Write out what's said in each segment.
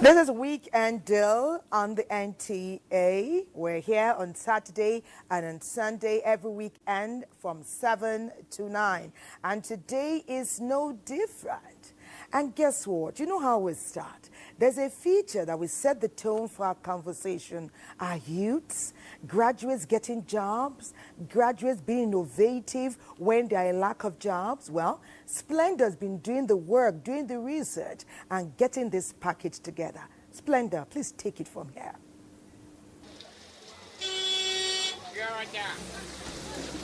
This is Weekend Deal on the NTA. We're here on Saturday and on Sunday every weekend from 7 to 9. And today is no different. And guess what? You know how we start. There's a feature that will set the tone for our conversation. Our youths, graduates getting jobs, graduates being innovative when there are a lack of jobs. Well, Splendor's been doing the work, doing the research, and getting this package together. Splendor, please take it from here.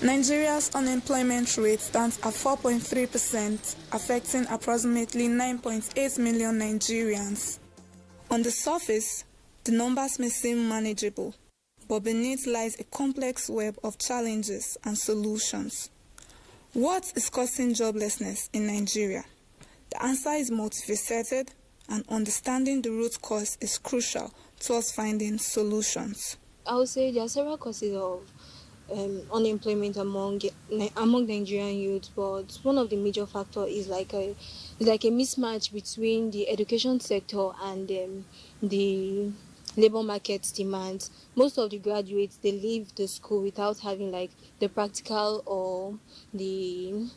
Nigeria's unemployment rate stands at 4.3%, affecting approximately 9.8 million Nigerians. On the surface, the numbers may seem manageable, but beneath lies a complex web of challenges and solutions. What is causing joblessness in Nigeria? The answer is multifaceted, and understanding the root cause is crucial towards finding solutions. I would say there are several causes of unemployment among Nigerian youth, but one of the major factors is like a mismatch between the education sector and the labor market demands. Most of the graduates, they leave the school without having like the practical or the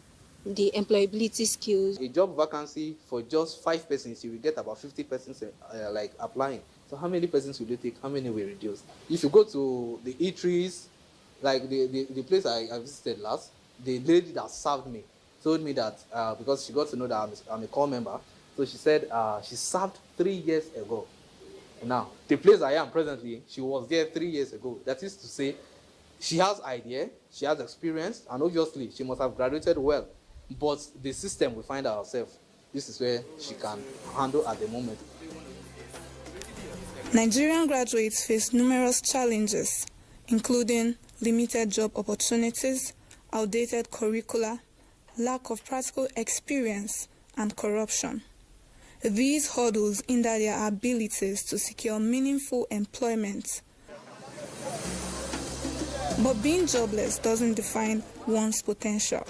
employability skills. A job vacancy for just 5 persons, you will get about 50 persons like applying. So how many persons will you take? How many will reduce? If you go to the eateries, like the place I visited last, the lady that served me told me that because she got to know that I'm a core member, so she said she served 3 years ago. Now, the place I am presently, she was there 3 years ago. That is to say, she has idea, she has experience, and obviously she must have graduated well. But the system we find ourselves, this is where she can handle at the moment. Nigerian graduates face numerous challenges, including limited job opportunities, outdated curricula, lack of practical experience, and corruption. These hurdles hinder their abilities to secure meaningful employment. But being jobless doesn't define one's potential.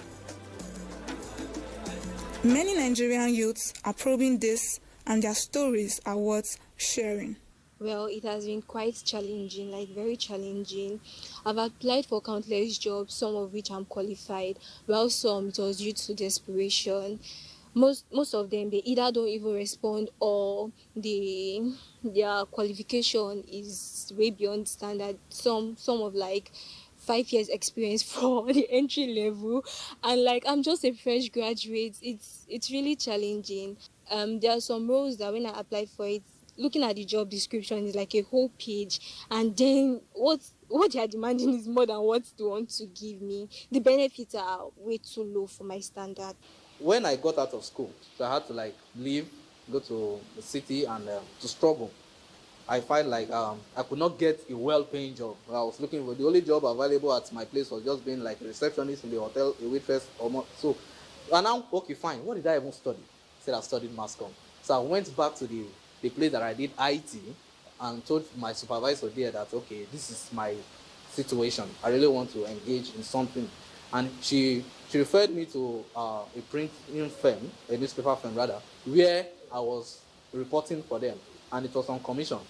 Many Nigerian youths are probing this, and their stories are worth sharing. Well, it has been quite challenging, like very challenging. I've applied for countless jobs, some of which I'm qualified, while some it was due to desperation. Most of them, they either don't even respond or their qualification is way beyond standard. Some of like 5 years experience for the entry level, and like I'm just a fresh graduate. It's really challenging. There are some roles that when I applied for it, looking at the job description is like a whole page, and then what they are demanding is more than what they want to give me. The benefits are way too low for my standard. When I got out of school, so I had to like leave, go to the city and to struggle. I felt like I could not get a well-paying job. I was looking for the only job available at my place was just being like a receptionist in the hotel, a waitress, or more. So, and now, okay, fine. What did I even study? I said I studied mass comm. So I went back to the place that I did IT and told my supervisor there that, okay, this is my situation. I really want to engage in something. And she referred me to a printing firm, a newspaper firm rather, where I was reporting for them. And it was on commission.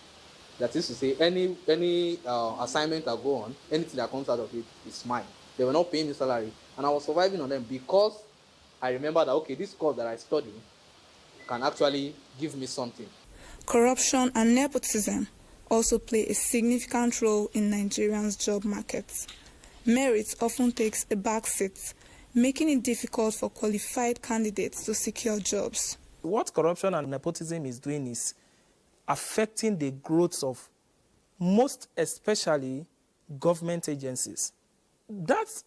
That is to say, any assignment I go on, anything that comes out of it is mine. They were not paying me salary. And I was surviving on them because I remember that, okay, this course that I study can actually give me something. Corruption and nepotism also play a significant role in Nigerians' job markets. Merit often takes a backseat, making it difficult for qualified candidates to secure jobs. What corruption and nepotism is doing is affecting the growth of most especially government agencies. That's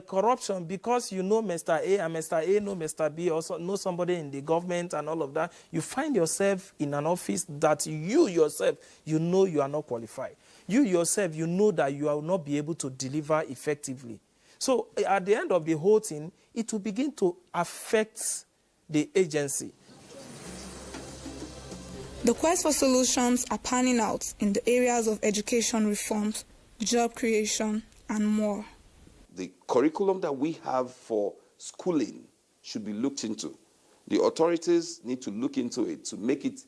corruption because you know Mr. A and Mr. A know Mr. B, also know somebody in the government and all of that. You find yourself in an office that you yourself, you know you are not qualified. You yourself, you know that you will not be able to deliver effectively. So at the end of the whole thing, it will begin to affect the agency. The quest for solutions are panning out in the areas of education reforms, job creation, and more. The curriculum that we have for schooling should be looked into. The authorities need to look into it to make it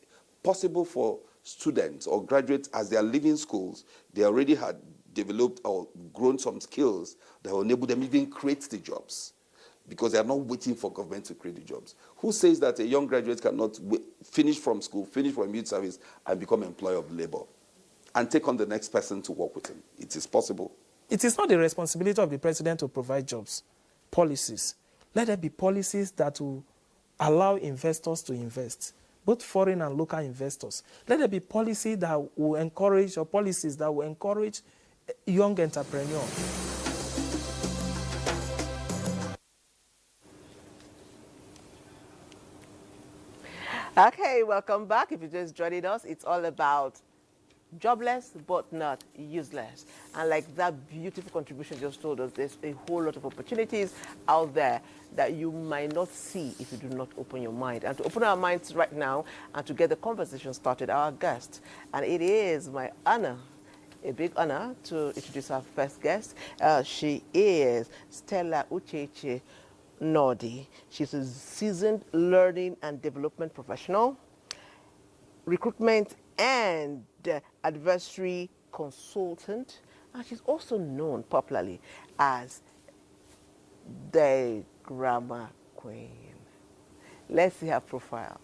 possible for students or graduates, as they are leaving schools, they already had developed or grown some skills that will enable them even create the jobs, because they are not waiting for government to create the jobs. Who says that a young graduate cannot finish from school, finish from youth service, and become employer of labor and take on the next person to work with him? It is possible. It is not the responsibility of the president to provide jobs, policies. Let there be policies that will allow investors to invest, both foreign and local investors. Let there be policy that will encourage, or policies that will encourage young entrepreneurs. Okay, welcome back. If you just joined us, it's all about jobless but not useless. And like that beautiful contribution just told us, there's a whole lot of opportunities out there that you might not see if you do not open your mind. And to open our minds right now and to get the conversation started, our guest, and it is my honor, a big honor, to introduce our first guest. She is Stella Ucheche Nodi. She's a seasoned learning and development professional, recruitment and advisory consultant, and she's also known popularly as the Grammar Queen. Let's see her profile.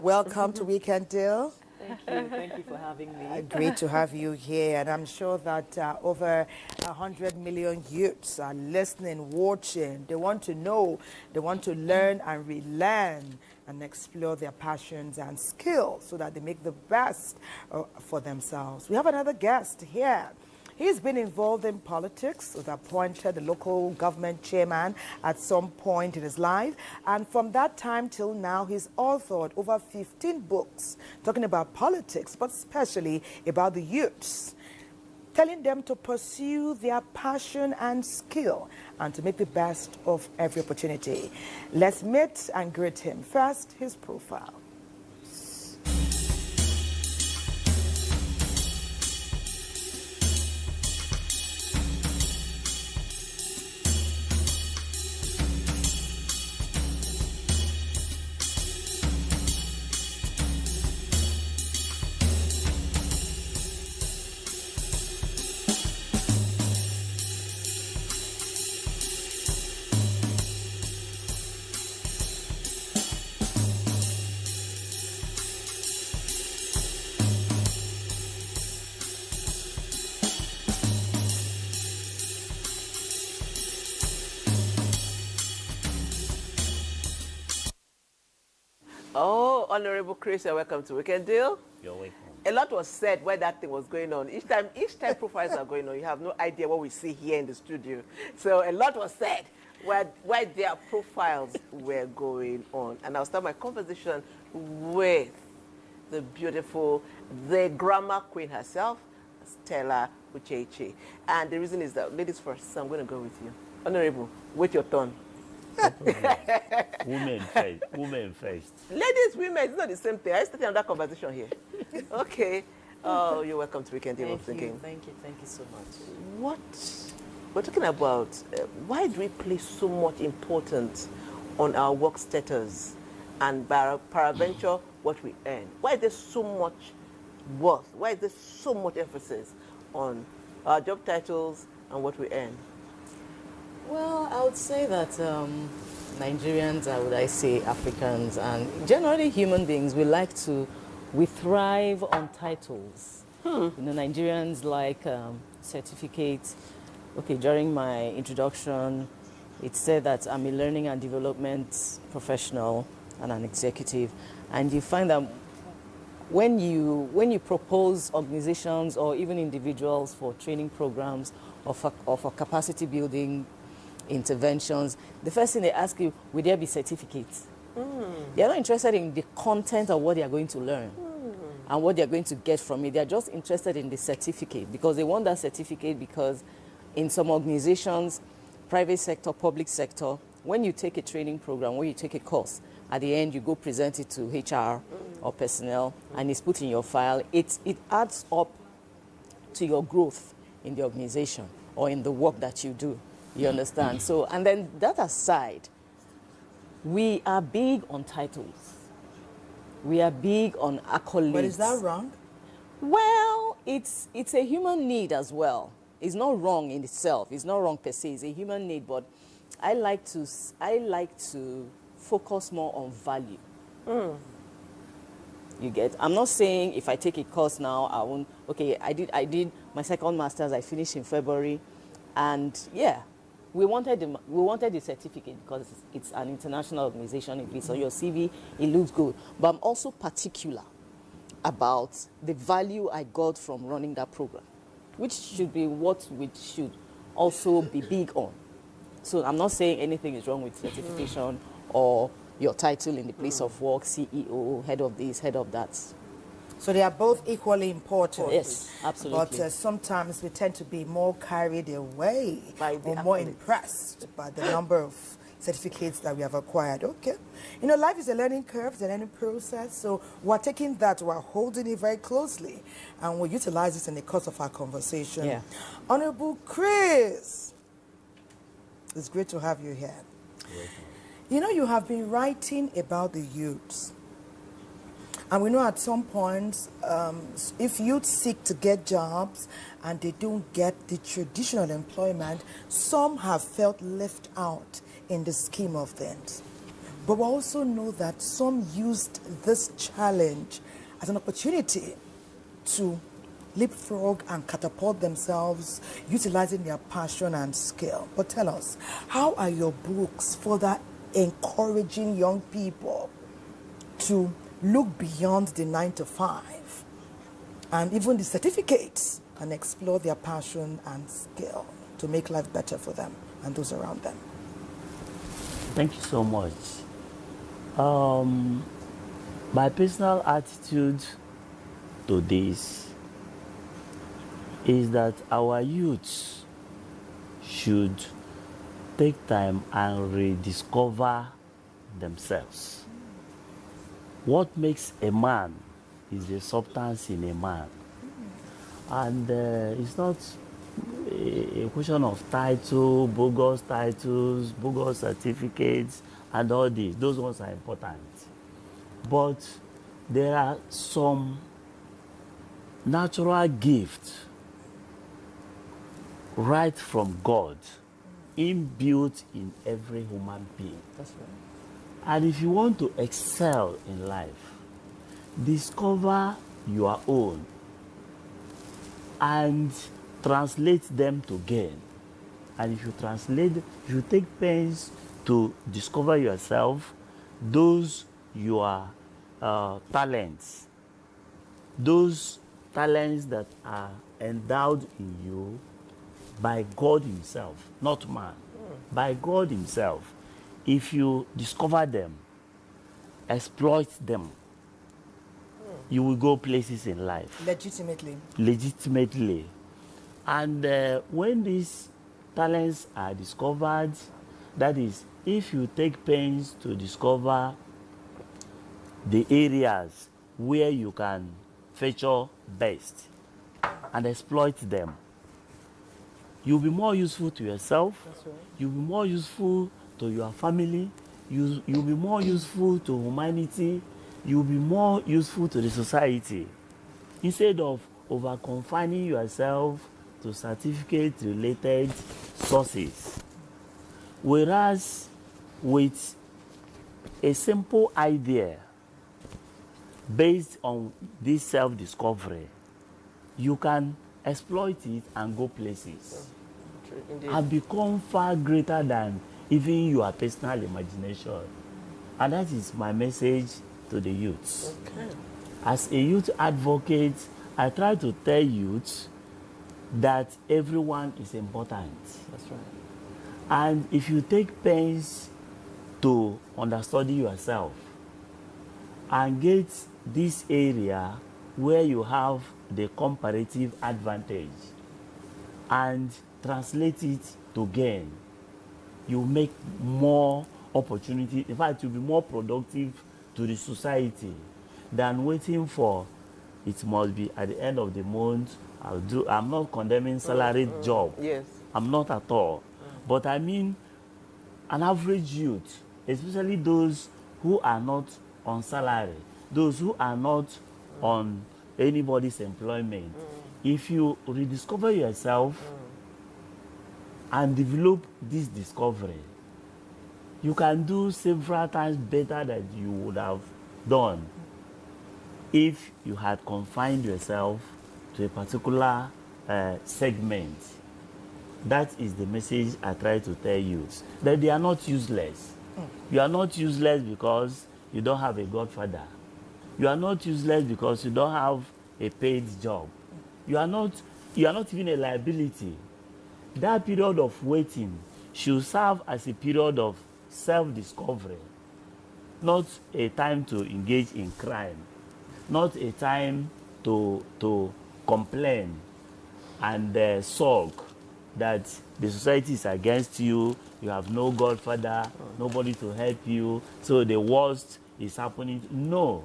Welcome to Weekend Deal. Thank you for having me. Great to have you here, and I'm sure that over 100 million youths are listening, watching. They want to know, they want to learn and relearn and explore their passions and skills so that they make the best for themselves. We have another guest here. He's been involved in politics, was appointed the local government chairman at some point in his life. And from that time till now, he's authored over 15 books talking about politics, but especially about the youths, telling them to pursue their passion and skill and to make the best of every opportunity. Let's meet and greet him. First, his profile. Oh, Honorable Chris, you're welcome to Weekend Deal. You're welcome. A lot was said when that thing was going on. Each time profiles are going on, you have no idea what we see here in the studio. So a lot was said why their profiles were going on. And I'll start my conversation with the beautiful, the Grammar Queen herself, Stella Ucheche. And the reason is that, ladies first, so I'm going to go with you. Honorable, wait your turn. Women first. Women first. Ladies, women, it's not the same thing. I started another conversation here. Okay. Oh, you're welcome to Weekend Deal. Thank you so much. We're talking about why do we place so much importance on our work status and peradventure what we earn? Why is there so much worth? Why is there so much emphasis on our job titles and what we earn? Well, I would say that Nigerians, would I say Africans, and generally human beings, we thrive on titles. You know, Nigerians like certificates. Okay, during my introduction, it said that I'm a learning and development professional and an executive. And you find that when you propose organizations or even individuals for training programs or for capacity building interventions, the first thing they ask you, will there be certificates? They're not interested in the content of what they are going to learn and what they're going to get from it. They're just interested in the certificate because they want that certificate because in some organizations, private sector, public sector, when you take a training program, when you take a course, at the end you go present it to HR or personnel and it's put in your file. It adds up to your growth in the organization or in the work that you do. You understand? So, and then that aside, we are big on titles. We are big on accolades. But is that wrong? Well, it's a human need as well. It's not wrong in itself. It's not wrong per se. It's a human need, but I like to focus more on value. You get? I'm not saying if I take a course now, I won't. Okay, I did my second master's. I finished in February, and yeah, we wanted the certificate because it's an international organization. If it's on your CV, it looks good. But I'm also particular about the value I got from running that program, which should be what we should also be big on. So I'm not saying anything is wrong with certification or your title in the place of work, CEO, head of this, head of that. So they are both equally important. Yes, absolutely. But sometimes we tend to be more carried away or more impressed by the number of certificates that we have acquired. Okay. You know, life is a learning curve, it's a learning process. So we're taking that, we're holding it very closely, and we'll utilize this in the course of our conversation. Yeah. Honorable Chris, it's great to have you here. You know, you have been writing about the youths. And we know at some point, if youth seek to get jobs and they don't get the traditional employment, some have felt left out in the scheme of things. But we also know that some used this challenge as an opportunity to leapfrog and catapult themselves, utilizing their passion and skill. But tell us, how are your books further encouraging young people to look beyond the 9 to 5 and even the certificates and explore their passion and skill to make life better for them and those around them? Thank you so much. My personal attitude to this is that our youths should take time and rediscover themselves. What makes a man is the substance in a man. And it's not a question of title, bogus titles, bogus certificates, and all this. Those ones are important. But there are some natural gifts right from God, inbuilt in every human being. That's right. And if you want to excel in life, discover your own and translate them to gain. And if you take pains to discover yourself, those your talents, those talents that are endowed in you by God Himself, not man, by God Himself. If you discover them, exploit them, you will go places in life. Legitimately. And when these talents are discovered, that is, if you take pains to discover the areas where you can feature best and exploit them, you'll be more useful to yourself. That's right. You'll be more useful to your family. You'll be more useful to humanity. You'll be more useful to the society. Instead of over-confining yourself to certificate-related sources. Whereas with a simple idea based on this self-discovery, you can exploit it and go places. And become far greater than even your personal imagination. And that is my message to the youths. Okay. As a youth advocate, I try to tell youth that everyone is important. That's right. And if you take pains to understudy yourself and get this area where you have the comparative advantage and translate it to gain, you make more opportunity. In fact, you'll be more productive to the society than waiting for it must be at the end of the month. I'm not condemning salaried job. Yes. I'm not at all. But I mean an average youth, especially those who are not on salary, those who are not on anybody's employment. If you rediscover yourself and develop this discovery, you can do several times better than you would have done if you had confined yourself to a particular segment. That is the message I try to tell youths, that they are not useless. You are not useless because you don't have a godfather. You are not useless because you don't have a paid job. You are not even a liability. That period of waiting should serve as a period of self-discovery, not a time to engage in crime, not a time to complain and sulk that the society is against you, you have no godfather, nobody to help you, so the worst is happening. No.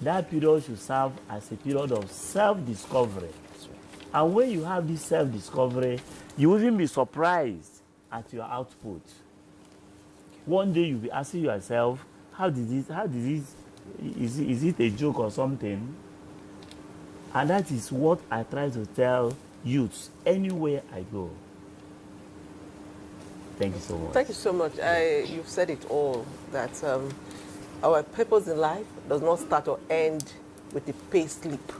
That period should serve as a period of self-discovery. And when you have this self-discovery, you will even be surprised at your output. One day you'll be asking yourself, is it a joke or something? And that is what I try to tell youths anywhere I go. Thank you so much. Thank you so much. You've said it all, that our purpose in life does not start or end with a pay slip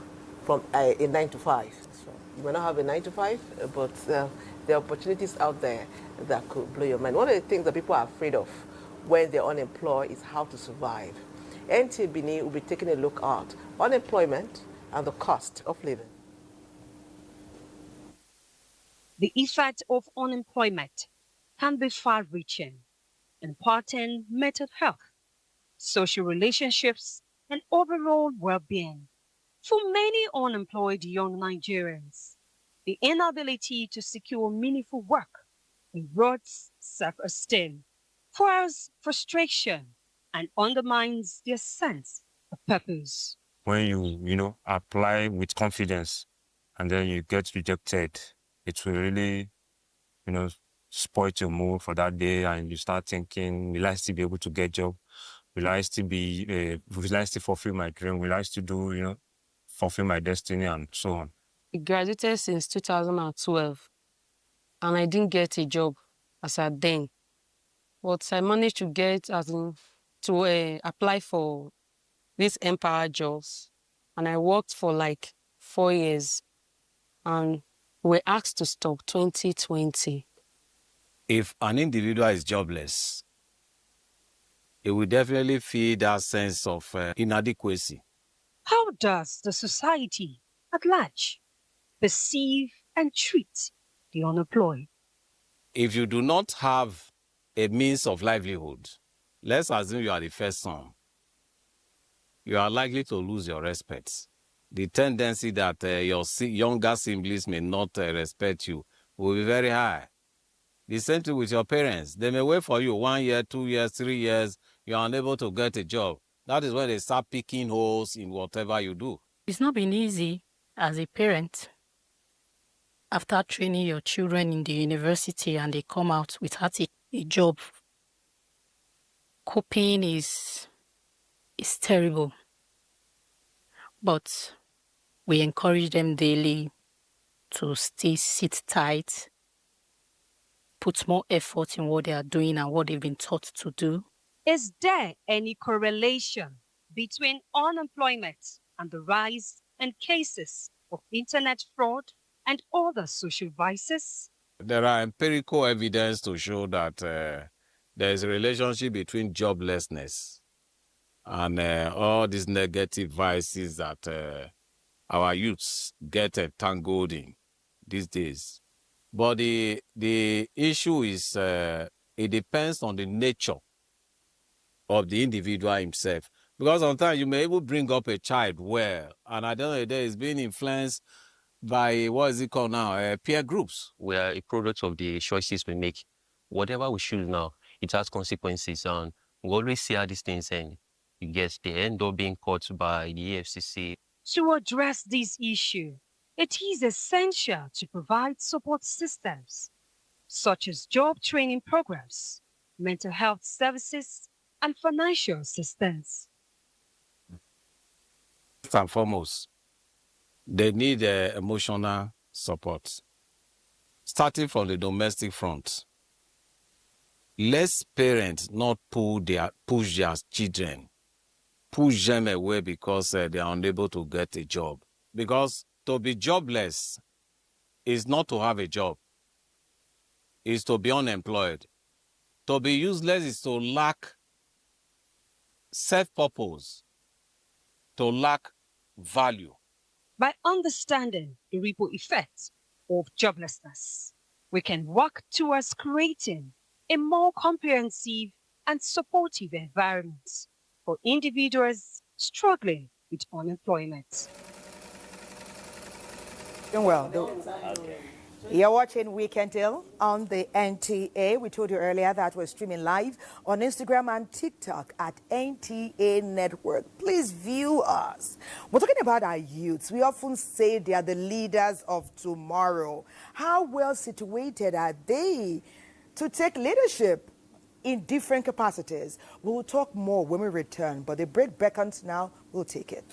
from a 9 to 5. You may not have a 9 to 5, but there are opportunities out there that could blow your mind. One of the things that people are afraid of when they're unemployed is how to survive. NT Bini will be taking a look at unemployment and the cost of living. The effect of unemployment can be far-reaching, impacting mental health, social relationships, and overall well-being. For many unemployed young Nigerians, the inability to secure meaningful work erodes self-esteem, fuels frustration, and undermines their sense of purpose. When you apply with confidence and then you get rejected, it will really, spoil your mood for that day, and you start thinking, will I still be able to get a job? Will I still fulfill my dream? Will I still do, fulfill my destiny, and so on? I graduated since 2012, and I didn't get a job as at then. But I managed to get apply for these Empower jobs, and I worked for like 4 years, and we're asked to stop 2020. If an individual is jobless, it will definitely feel that sense of inadequacy. How does the society at large perceive and treat the unemployed? If you do not have a means of livelihood, let's assume you are the first son, you are likely to lose your respect. The tendency that your younger siblings may not respect you will be very high. The same thing with your parents. They may wait for you 1 year, 2 years, 3 years. You are unable to get a job. That is when they start picking holes in whatever you do. It's not been easy as a parent. After training your children in the university and they come out without a job, coping is terrible. But we encourage them daily to sit tight, put more effort in what they are doing and what they've been taught to do. Is there any correlation between unemployment and the rise in cases of internet fraud and other social vices? There are empirical evidence to show that there is a relationship between joblessness and all these negative vices that our youths get tangled in these days. But the issue is it depends on the nature of the individual himself. Because sometimes you may even bring up a child well, and at the end of the day, it's being influenced by, what is it called now, peer groups. We are a product of the choices we make. Whatever we choose now, it has consequences, and we always see how these things end. You get, they end up being caught by the EFCC. To address this issue, it is essential to provide support systems, such as job training programs, mental health services, and financial assistance. First and foremost, they need emotional support. Starting from the domestic front, let parents not push their children, push them away because they are unable to get a job. Because to be jobless is not to have a job, is to be unemployed. To be useless is to lack self-purpose, to lack value. By understanding the ripple effects of joblessness, we can work towards creating a more comprehensive and supportive environment for individuals struggling with unemployment. You're watching Weekend Deal on the NTA. We told you earlier that we're streaming live on Instagram and TikTok at NTA Network. Please view us. We're talking about our youths. We often say they are the leaders of tomorrow. How well situated are they to take leadership in different capacities? We'll talk more when we return, but the break beckons now. We'll take it.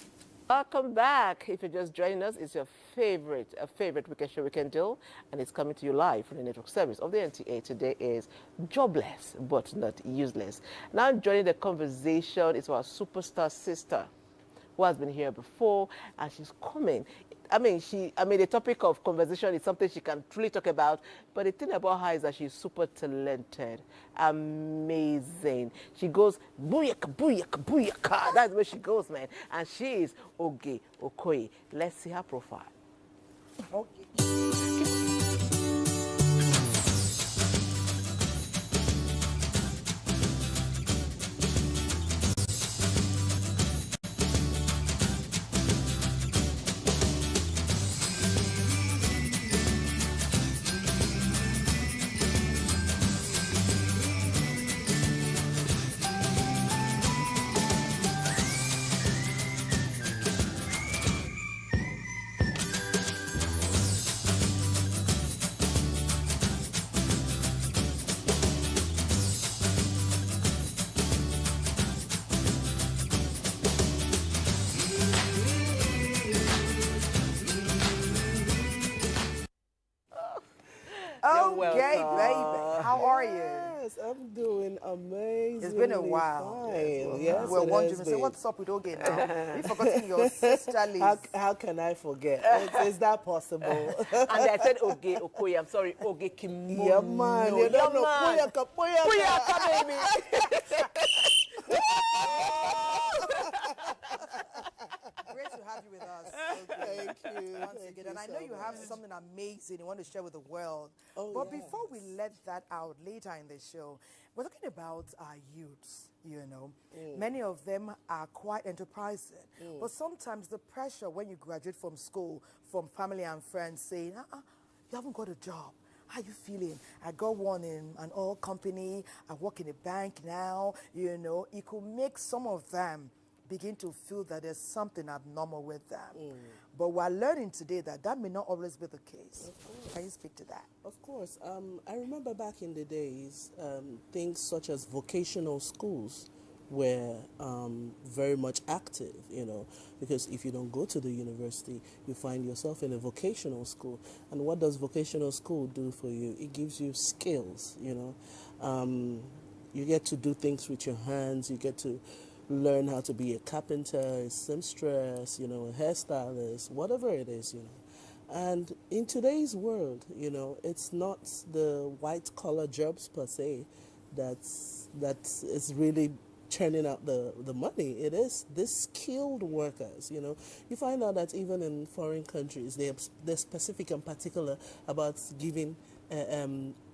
Welcome back. If you're just joining us, it's your favorite weekend show, Weekend Deal, and it's coming to you live from the network service of the NTA. Today is Jobless but Not Useless. Now joining the conversation is our superstar sister, who has been here before, and she's coming. The topic of conversation is something she can truly talk about, but the thing about her is that she's super talented, amazing. She goes, booyaka, booyaka, booyaka. That's where she goes, man. And she is Oge Okoye. Let's see her profile. Okay. Okay, baby. How are you? Yes, I'm doing amazing. It's been a while. Fine. Yes, we're wondering, say, what's up with Oge now? We've forgotten your sisterly. How can I forget? Is that possible? And I said Oge Okoye. I'm sorry, Oge Kimono. Yeah, man. You don't know. Puyaka, baby. Great to have you with us. Okay. Thank you. Once again. And I know you have something amazing you want to share with the world. But before we let that out later in the show, we're talking about our youths, you know. Many of them are quite enterprising. But sometimes the pressure when you graduate from school, from family and friends saying, you haven't got a job. How are you feeling? I got one in an oil company. I work in a bank now. You know, it could make some of them begin to feel that there's something abnormal with them. But we're learning today that that may not always be the case. Can you speak to that? Of course. I remember back in the days, things such as vocational schools were very much active, you know, because if you don't go to the university, you find yourself in a vocational school. And what does vocational school do for you? It gives you skills, you know. You get to do things with your hands. You get to learn how to be a carpenter, a seamstress, you know, a hairstylist, whatever it is, you know. And in today's world, you know, it's not the white-collar jobs per se that is really churning out the money. It is these skilled workers, you know. You find out that even in foreign countries, they're specific and particular about giving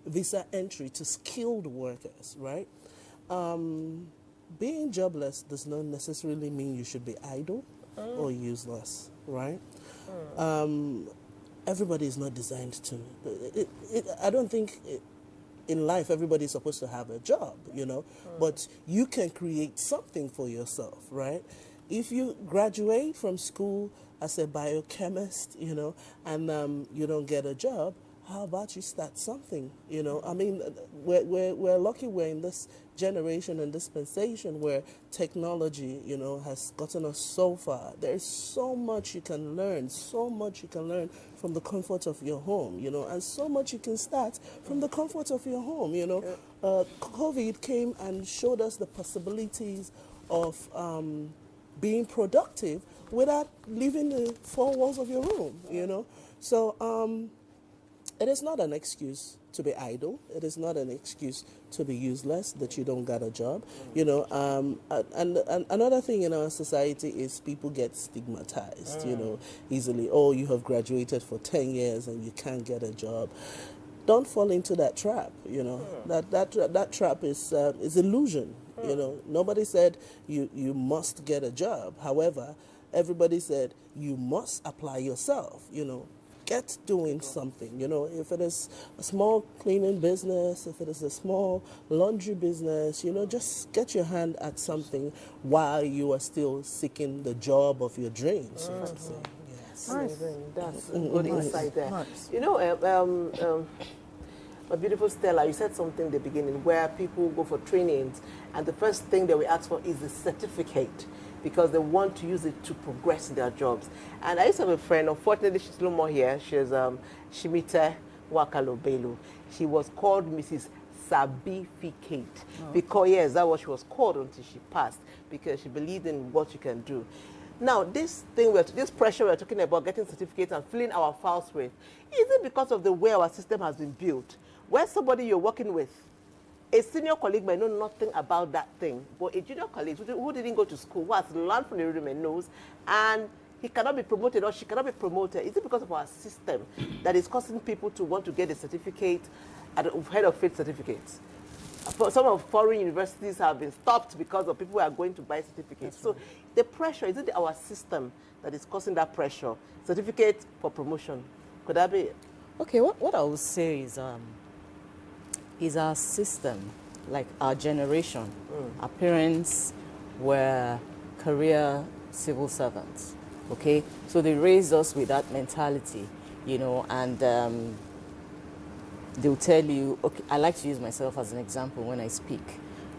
visa entry to skilled workers, right? Being jobless does not necessarily mean you should be idle or useless, right? Everybody is not designed to. I don't think in life everybody is supposed to have a job, you know, but you can create something for yourself, right? If you graduate from school as a biochemist, you know, and you don't get a job, how about you start something, you know? I mean, we're lucky we're in this generation and dispensation where technology, you know, has gotten us so far. There's so much you can learn, from the comfort of your home, you know, and so much you can start from the comfort of your home, you know. COVID came and showed us the possibilities of being productive without leaving the four walls of your room, you know. So, it is not an excuse to be idle. It is not an excuse to be useless, that you don't got a job. You know, and another thing in our society is people get stigmatized, you know, easily. Oh, you have graduated for 10 years and you can't get a job. Don't fall into that trap, you know. That trap is illusion, you know. Nobody said you must get a job. However, everybody said you must apply yourself, you know. Get doing something, you know. If it is a small cleaning business, if it is a small laundry business, you know, just get your hand at something while you are still seeking the job of your dreams. Yes. Nice. That's good insight there. Nice. You know, my beautiful Stella, you said something in the beginning where people go for trainings and the first thing that we ask for is a certificate, because they want to use it to progress in their jobs. And I used to have a friend, unfortunately she's no more here, she's Shimite Wakalobelu. She was called Mrs. Sabificate, because yes, that's what she was called until she passed, because she believed in what you can do. Now, this pressure we're talking about, getting certificates and filling our files with, is it because of the way our system has been built, where somebody you're working with, a senior colleague may know nothing about that thing, but a junior colleague who didn't go to school, who has learned from the rhythm and knows, and he cannot be promoted or she cannot be promoted. Is it because of our system that is causing people to want to get a certificate, head of faith certificates? Some of foreign universities have been stopped because of people who are going to buy certificates. So the pressure, is it our system that is causing that pressure? Certificate for promotion. Could that be it? Okay, what I would say is our system, like our generation. Our parents were career civil servants, okay? So they raised us with that mentality, you know, and they'll tell you, okay, I like to use myself as an example when I speak.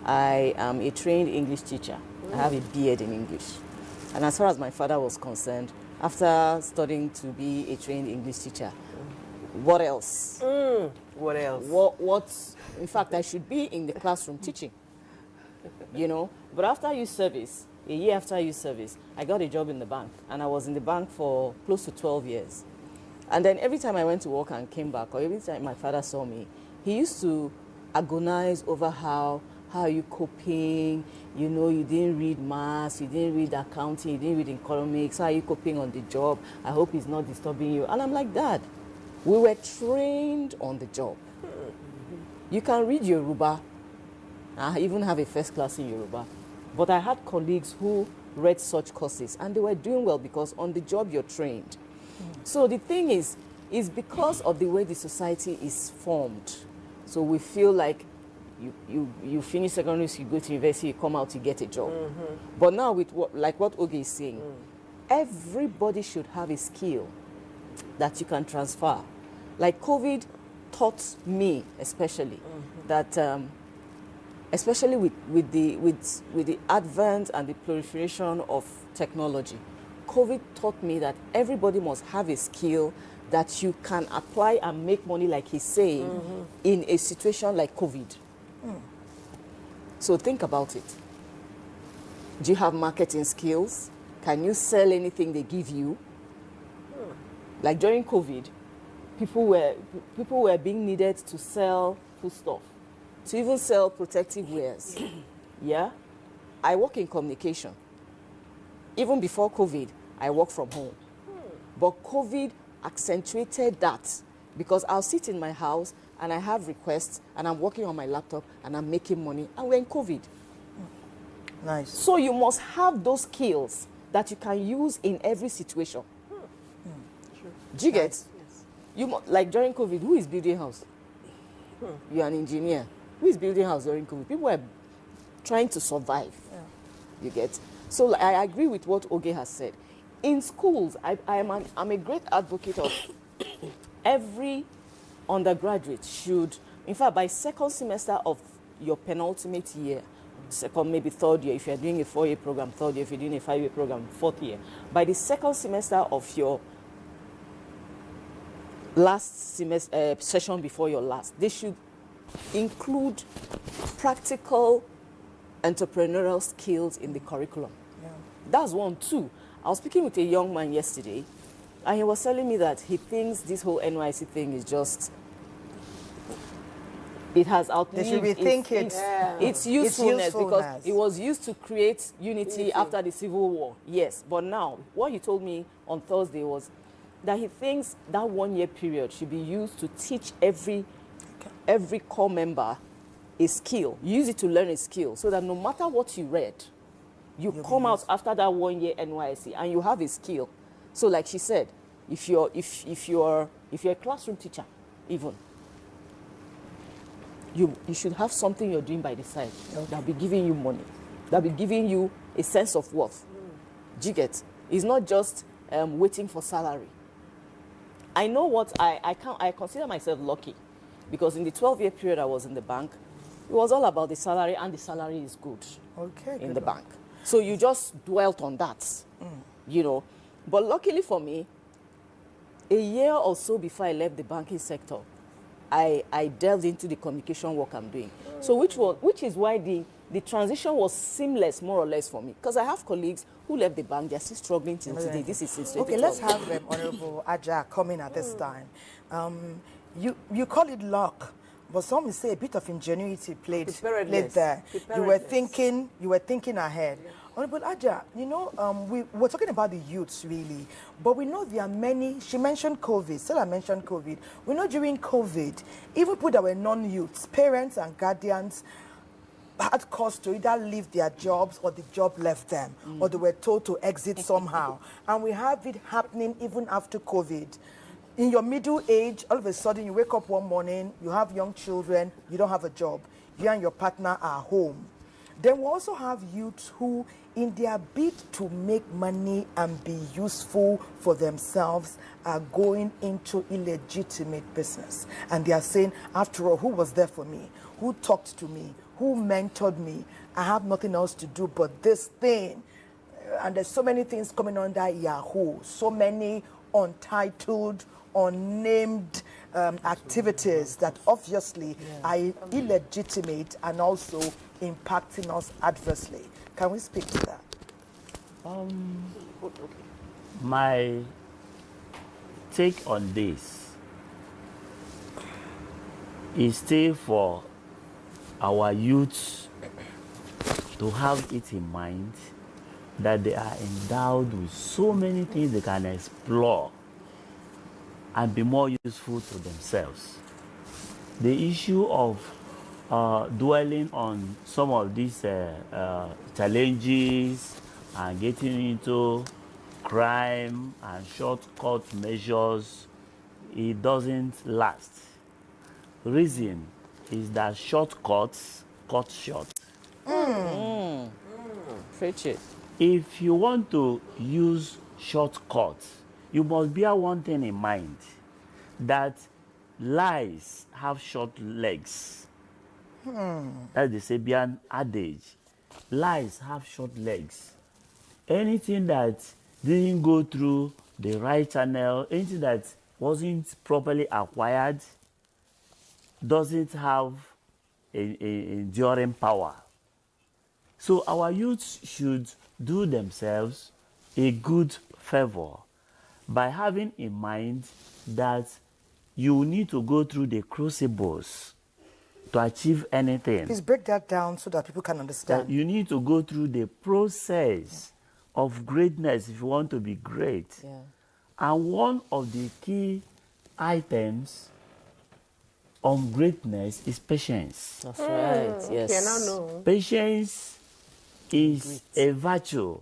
I am a trained English teacher. I have a BEd in English. And as far as my father was concerned, after studying to be a trained English teacher, what else? What else? What? In fact, I should be in the classroom teaching, you know. But after youth service, a year after youth service, I got a job in the bank. And I was in the bank for close to 12 years. And then every time I went to work and came back, or every time my father saw me, he used to agonize over how are you coping? You know, you didn't read maths, you didn't read accounting, you didn't read economics. How are you coping on the job? I hope he's not disturbing you. And I'm like, Dad, we were trained on the job. You can read Yoruba. I even have a first class in Yoruba. But I had colleagues who read such courses and they were doing well because on the job you're trained. So the thing is because of the way the society is formed. So we feel like you finish secondary school, you go to university, you come out, you get a job. But now with what Oge is saying, everybody should have a skill that you can transfer. Like COVID taught me especially that especially with the advent and the proliferation of technology, COVID taught me that everybody must have a skill that you can apply and make money, like he's saying, in a situation like COVID. So think about it. Do you have marketing skills? Can you sell anything they give you? Like during COVID, people were being needed to sell food stuff, to even sell protective wares. Yeah? I work in communication. Even before COVID, I work from home. But COVID accentuated that because I'll sit in my house and I have requests and I'm working on my laptop and I'm making money and we're in COVID. Nice. So you must have those skills that you can use in every situation. Do you get? Yes. You like during COVID, who is building house? You're an engineer. Who is building house during COVID? People are trying to survive. You get? So like, I agree with what Oge has said. In schools, I'm a great advocate of every undergraduate should, in fact, by second semester of your penultimate year, second, maybe third year, if you're doing a 4-year program, third year, if you're doing a 5-year program, fourth year, by the second semester of your last semester, session before your last, they should include practical entrepreneurial skills in the curriculum. Yeah. That's one. Two, I was speaking with a young man yesterday, and he was telling me that he thinks this whole NYC thing is just, it has outlived They should rethink its usefulness because it was used to create unity after the Civil War. Yes, but now, what he told me on Thursday was that he thinks that 1-year period should be used to teach every core member a skill. Use it to learn a skill so that no matter what you read, you come out after that 1 year NYSC and you have a skill. So like she said, if you're a classroom teacher, even, you should have something you're doing by the side that'll be giving you money, that'll be giving you a sense of worth. Do you get? It's not just waiting for salary. I know what I consider myself lucky because in the 12-year period I was in the bank, it was all about the salary, and the salary is good in the bank. So you just dwelt on that, you know. But luckily for me, a year or so before I left the banking sector, I delved into the communication work I'm doing. So which is why the transition was seamless, more or less, for me. Because I have colleagues who left the bank, they're still struggling till today. This is since 2012. Okay, let's have Honorable Aja come in at this time. You call it luck, but some will say a bit of ingenuity played there. You were thinking ahead. Yeah. Honorable Aja, you know, we're talking about the youths, really, but we know there are many. She mentioned COVID, Stella mentioned COVID. We know during COVID, even people that were non-youths, parents and guardians, had cause to either leave their jobs or the job left them, or they were told to exit somehow. And we have it happening even after COVID. In your middle age, all of a sudden you wake up one morning, you have young children, you don't have a job. You and your partner are home. Then we also have youths who, in their bid to make money and be useful for themselves, are going into illegitimate business. And they are saying, after all, who was there for me? Who talked to me? Who mentored me? I have nothing else to do but this thing. And there's so many things coming under Yahoo, so many untitled, unnamed activities that obviously are illegitimate and also impacting us adversely. Can we speak to that? My take on this is still for our youths to have it in mind that they are endowed with so many things they can explore and be more useful to themselves. The issue of dwelling on some of these challenges and getting into crime and shortcut measures, it doesn't last. Reason is that shortcuts cut short. Preach it. If you want to use shortcuts, you must bear one thing in mind, that lies have short legs. That's the Sabian adage. Lies have short legs. Anything that didn't go through the right channel, anything that wasn't properly acquired, doesn't have an enduring power. So our youths should do themselves a good favor by having in mind that you need to go through the crucibles to achieve anything. Please break that down so that people can understand. That you need to go through the process of greatness if you want to be great. Yeah. And one of the key items on greatness is patience. That's right. Yes. Okay, now know. Patience is a virtue.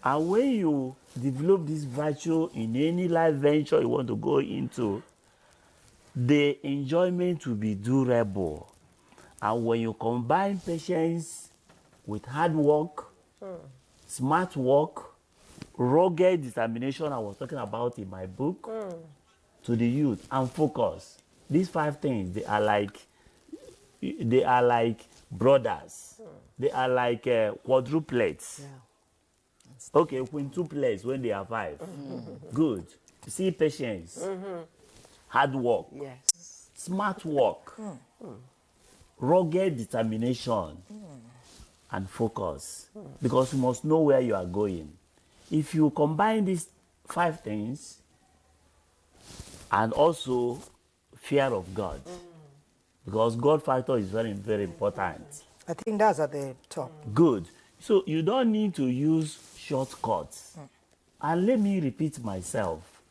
And when you develop this virtue in any life venture you want to go into, the enjoyment will be durable. And when you combine patience with hard work, smart work, rugged determination I was talking about in my book, to the youth, and focus. These 5 things, they are like brothers. They are like quadruplets. Yeah. Okay, quintuplets when they are 5. Good. You see, patience, hard work, Yes. smart work, rugged determination, and focus. Because you must know where you are going. If you combine these 5 things, and also fear of God, because God factor is very, very important. I think that's at the top. Good. So you don't need to use shortcuts. And let me repeat myself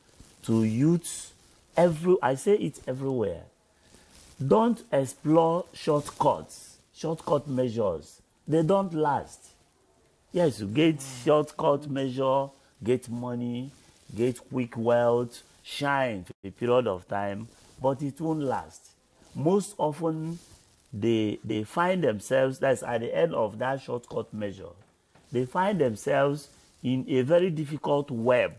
to youths, I say it everywhere. Don't explore shortcuts, shortcut measures. They don't last. Yes, you get shortcut measure, get money, get quick wealth, shine for a period of time, but it won't last. Most often, they find themselves, that's at the end of that shortcut measure, they find themselves in a very difficult web,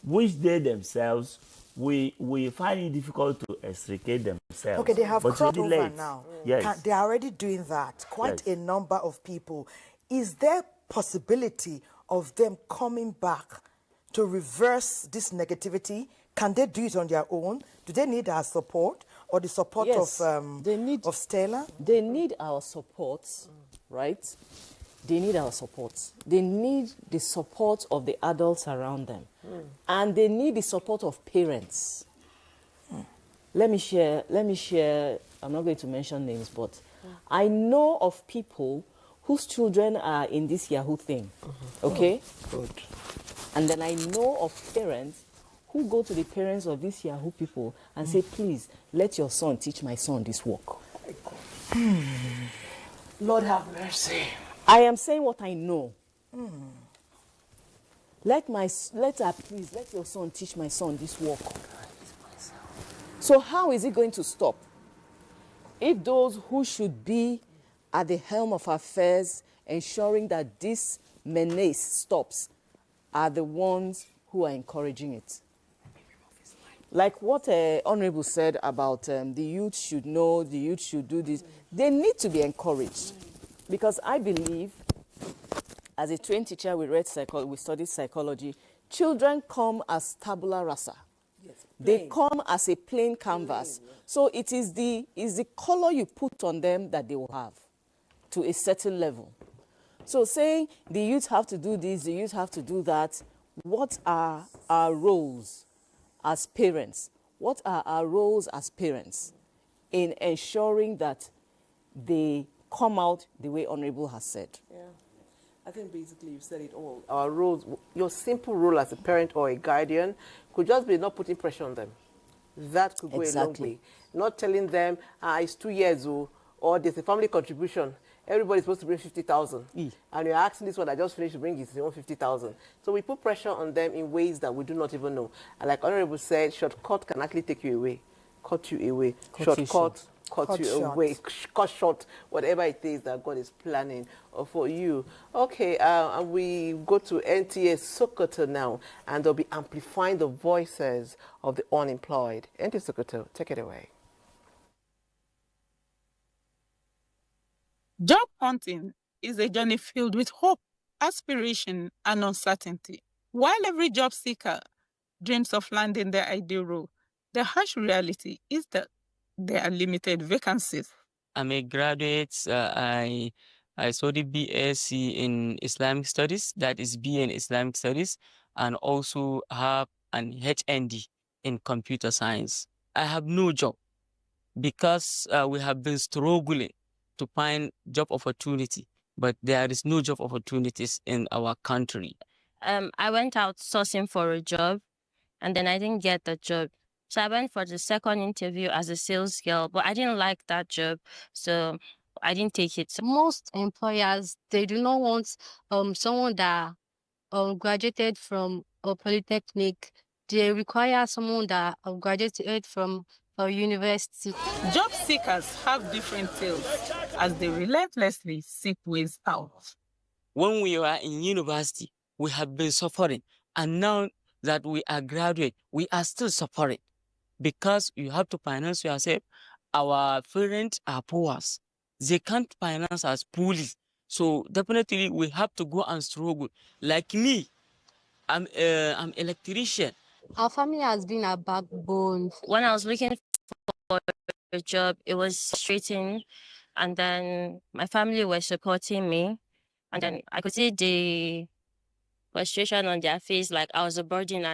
which they themselves, we find it difficult to extricate themselves. Okay, they have but crossed it's over late. now. Yes. They are already doing that. Quite a number of people. Is there possibility of them coming back to reverse this negativity? Can they do it on their own? Do they need our support or the support of Stella? They need our support, right? They need our support. They need the support of the adults around them. And they need the support of parents. Let me share, I'm not going to mention names, but I know of people whose children are in this Yahoo thing, okay? Good. And then I know of parents who go to the parents of these Yahoo people and say, please, let your son teach my son this work. Lord have mercy. I am saying what I know. Let your son teach my son this work. So how is it going to stop? If those who should be at the helm of affairs, ensuring that this menace stops, are the ones who are encouraging it. Like what Honorable said about the youth should know, the youth should do this. They need to be encouraged. Because I believe, as a trained teacher, we studied psychology, children come as tabula rasa. Yes, they come as a plain canvas. So it is the color you put on them that they will have to a certain level. So saying the youth have to do this, the youth have to do that, what are our roles as parents? What are our roles as parents in ensuring that they come out the way Honorable has said? Yeah. I think basically you've said it all. Our roles, your simple role as a parent or a guardian could just be not putting pressure on them. That could go a long way. Not telling them, it's 2 years old, or there's a family contribution. Everybody's supposed to bring 50,000. And you're asking this one that just finished to bring his own 50,000. So we put pressure on them in ways that we do not even know. And like Honorable said, shortcut can actually take you away. Cut you away. Shortcut. Cut you away, cut short, whatever it is that God is planning for you. Okay, and we go to NTA Sokoto now, and they'll be amplifying the voices of the unemployed. NTA Sokoto, take it away. Job hunting is a journey filled with hope, aspiration, and uncertainty. While every job seeker dreams of landing their ideal role, the harsh reality is that there are limited vacancies. I'm a graduate. I studied BSc in Islamic Studies, that is BA in Islamic Studies, and also have an HND in Computer Science. I have no job. because we have been struggling to find job opportunity, but there is no job opportunities in our country. I went out sourcing for a job, and then I didn't get the job. So I went for the second interview as a sales girl, but I didn't like that job, so I didn't take it. Most employers, they do not want someone that graduated from a polytechnic. They require someone that graduated from a university. Job seekers have different tales as they relentlessly seek ways out. When we were in university, we have been suffering, and now that we are graduate, we are still suffering because you have to finance yourself. Our parents are poor. They can't finance us fully. So definitely we have to go and struggle. Like me, I'm electrician. Our family has been a backbone. When I was looking for a job, it was frustrating, and then my family was supporting me, and then I could see the frustration on their face, like I was a burden.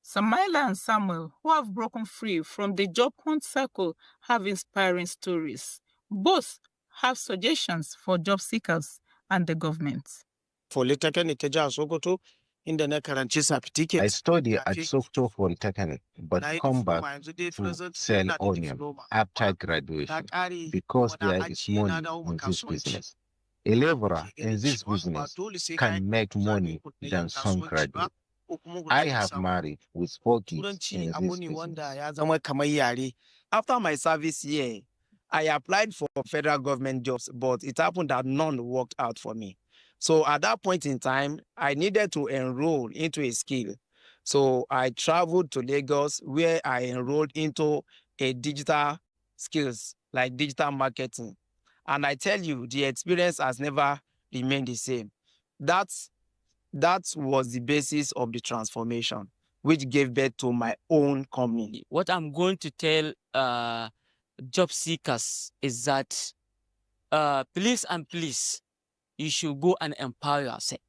Samaila and Samuel, who have broken free from the job hunt circle, have inspiring stories. Both have suggestions for job seekers and the government. Polytechnic ta jihar Sokoto inda na karanci certificate. I study at Sokoto Polytechnic, but come back to sell onion after graduation because there is money in this business. A laborer in this business can make money than some graduate. I have married with 4 kids in this business. After my service year, I applied for federal government jobs, but it happened that none worked out for me. So at that point in time, I needed to enroll into a skill. So I traveled to Lagos where I enrolled into a digital skills like digital marketing. And I tell you, the experience has never remained the same. That was the basis of the transformation, which gave birth to my own company. What I'm going to tell job seekers is that please, you should go and empower yourself.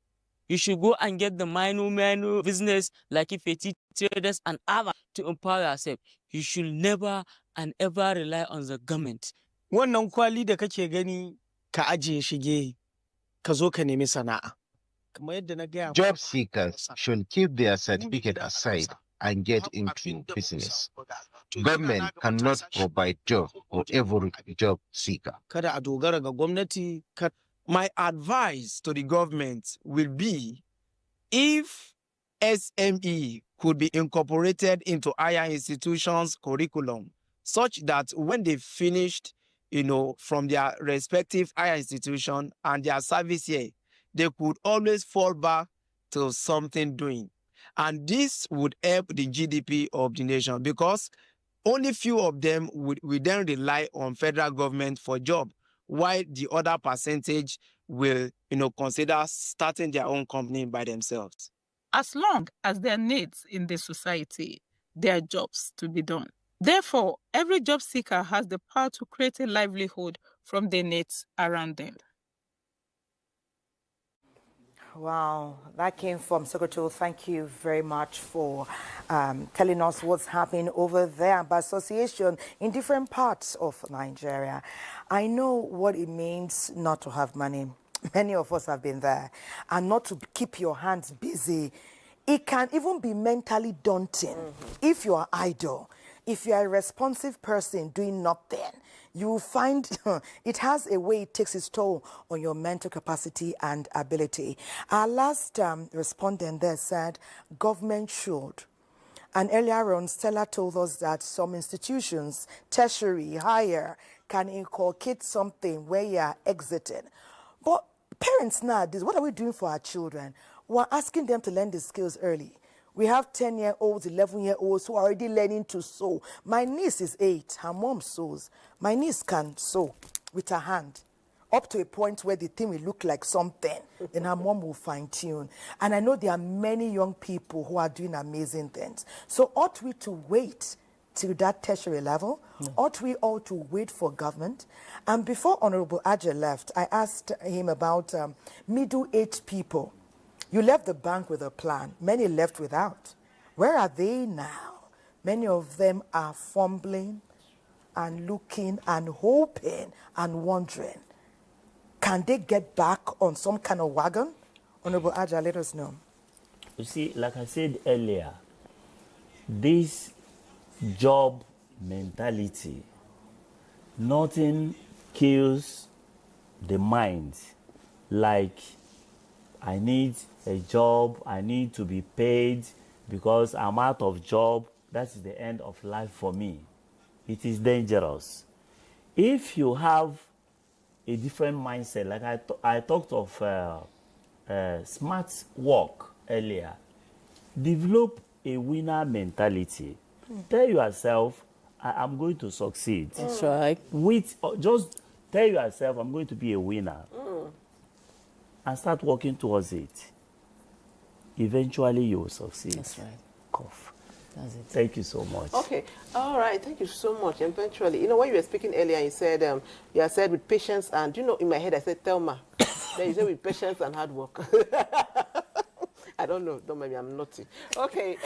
You should go and get the minor business like if it's traders and other to empower yourself. You should never and ever rely on the government. Wannan kwali da kake gani ka ajiye shige ka zo ka nemi sana'a. Job seekers should keep their certificate aside and get into business. Government cannot provide job for every job seeker. Kada a dogara ga gwamnati. My advice to the government will be if SME could be incorporated into higher institutions' curriculum, such that when they finished, from their respective higher institution and their service year, they could always fall back to something doing. And this would help the GDP of the nation because only few of them would then rely on federal government for job, while the other percentage will, consider starting their own company by themselves. As long as there are needs in the society, there are jobs to be done. Therefore, every job seeker has the power to create a livelihood from the needs around them. Wow, that came from Sokoto. Thank you very much for telling us what's happening over there by association in different parts of Nigeria. I know what it means not to have money. Many of us have been there. And not to keep your hands busy. It can even be mentally daunting if you are idle. If you are a responsive person doing nothing, you will find it has a way it takes its toll on your mental capacity and ability. Our last respondent there said government should. And earlier on, Stella told us that some institutions, tertiary, higher, can inculcate something where you are exiting. But parents nowadays, what are we doing for our children? We're asking them to learn the skills early. We have 10-year-olds, 11-year-olds who are already learning to sew. My niece is 8. Her mom sews. My niece can sew with her hand up to a point where the thing will look like something. Then her mom will fine-tune. And I know there are many young people who are doing amazing things. So ought we to wait till that tertiary level? No. Ought we all to wait for government? And before Honorable Aja left, I asked him about middle-aged people. You left the bank with a plan. Many left without. Where are they now? Many of them are fumbling, and looking and hoping and wondering, can they get back on some kind of wagon? Honorable Aja, let us know. You see, like I said earlier, this job mentality, nothing kills the mind like I need a job, I need to be paid because I'm out of job. That is the end of life for me. It is dangerous. If you have a different mindset, like I talked of smart work earlier, develop a winner mentality. Tell yourself, I'm going to succeed. That's right. Just tell yourself, I'm going to be a winner. And start working towards it. Eventually, you will succeed. That's right. Cough. That's it. Thank you so much. Okay. All right. Thank you so much. Eventually, you know, when you were speaking earlier, you said, said with patience and, you know, in my head, I said, Thelma. Then you said with patience and hard work. I don't know. Don't mind me. I'm naughty. Okay.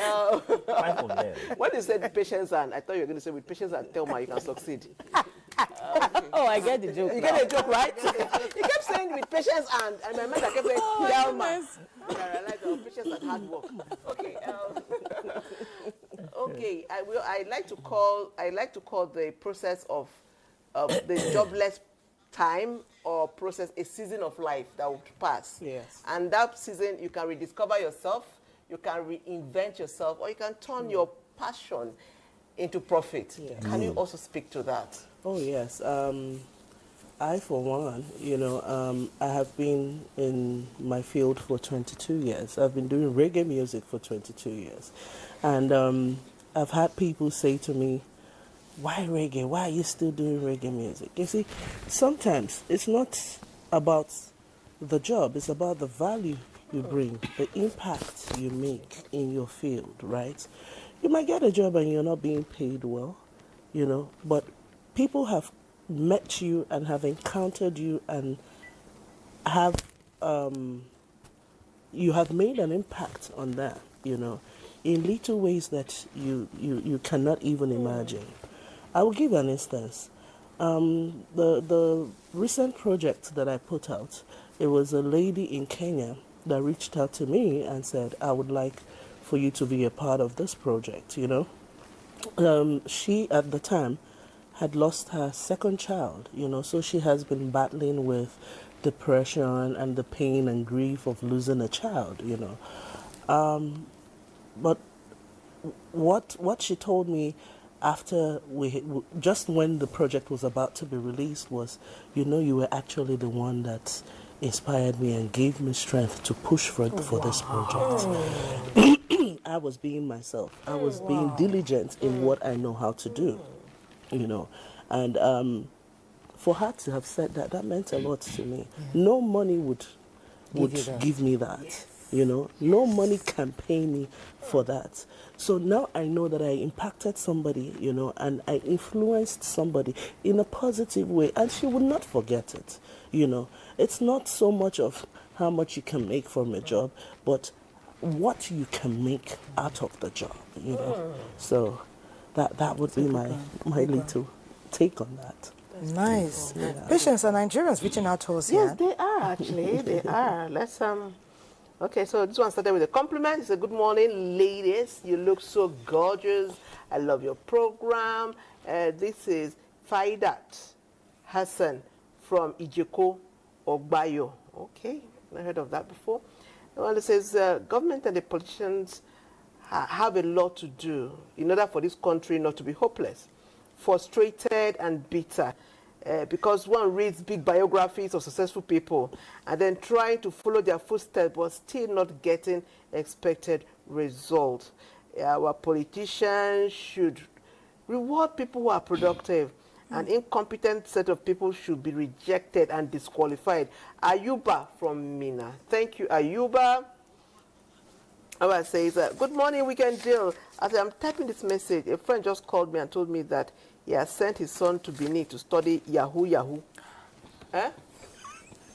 When you said patience and, I thought you were going to say with patience and Thelma, you can succeed. Okay. Oh, I get the joke. You get the joke, right? You kept saying with patience and my mind, I kept saying Thelma. And I realized patience and hard work. Okay. Okay. I like to call the process of the jobless time or process a season of life that will pass. Yes. And that season, you can rediscover yourself, you can reinvent yourself, or you can turn your passion into profit. Yeah. Can you also speak to that? Oh, yes. I, for one, you know, I have been in my field for 22 years. I've been doing reggae music for 22 years. And I've had people say to me, why reggae? Why are you still doing reggae music? You see, sometimes it's not about the job. It's about the value you bring, the impact you make in your field, right? You might get a job and you're not being paid well, you know, but people have met you and have encountered you and have you have made an impact on them, you know, in little ways that you cannot even imagine. I will give an instance. The recent project that I put out, it was a lady in Kenya that reached out to me and said, I would like for you to be a part of this project, you know. She, at the time, had lost her second child, you know, so she has been battling with depression and the pain and grief of losing a child, you know. But what she told me after just when the project was about to be released was, you know, you were actually the one that inspired me and gave me strength to push for this project. I was being myself. I was being diligent in what I know how to do, you know. And for her to have said that, that meant a lot to me. No money would give me that. Yes. You know, no money can pay me for that. So now I know that I impacted somebody, you know, and I influenced somebody in a positive way, and she would not forget it, you know. It's not so much of how much you can make from a job, but what you can make out of the job, you know. So that would be my little take on that. Nice. Yeah. Patience, are Nigerians reaching out to us Yes, here? they are actually. They are. Let's Okay, so this one started with a compliment. It's a good morning, ladies. You look so gorgeous. I love your program. This is Faidat Hassan from Ijeko, Ogbayo. Okay, I heard of that before. Well, it says government and the politicians have a lot to do in order for this country not to be hopeless, frustrated and bitter. Because one reads big biographies of successful people and then trying to follow their footsteps but still not getting expected results. Our politicians should reward people who are productive. An incompetent set of people should be rejected and disqualified. Ayuba from Mina. Thank you, Ayuba. Our says, good morning, Weekend Deal. As I'm typing this message, a friend just called me and told me that he has sent his son to Benin to study Yahoo. Eh?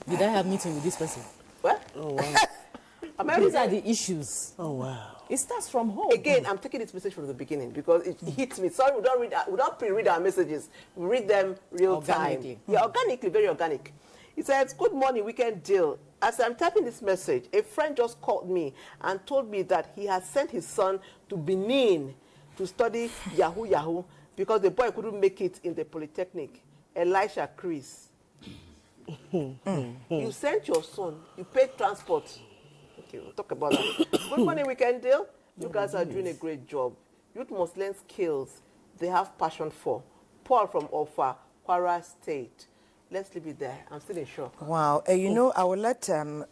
Did I have meeting with this person? What? Oh, wow. These are the issues. Oh, wow. It starts from home. Again, I'm taking this message from the beginning because it hits me. Sorry, we don't pre-read our messages. We read them real time. Yeah, organically, very organic. It says, good morning, weekend deal. As I'm typing this message, a friend just called me and told me that he has sent his son to Benin to study Yahoo because the boy couldn't make it in the Polytechnic. Elisha Chris. You sent your son, you paid transport. Okay, we'll talk about that. Good morning, weekend deal. You guys are doing a great job. Youth must learn skills they have passion for. Paul from Ofa, Kwara State. Let's leave it there. I'm still in shock. Wow. You know, I will let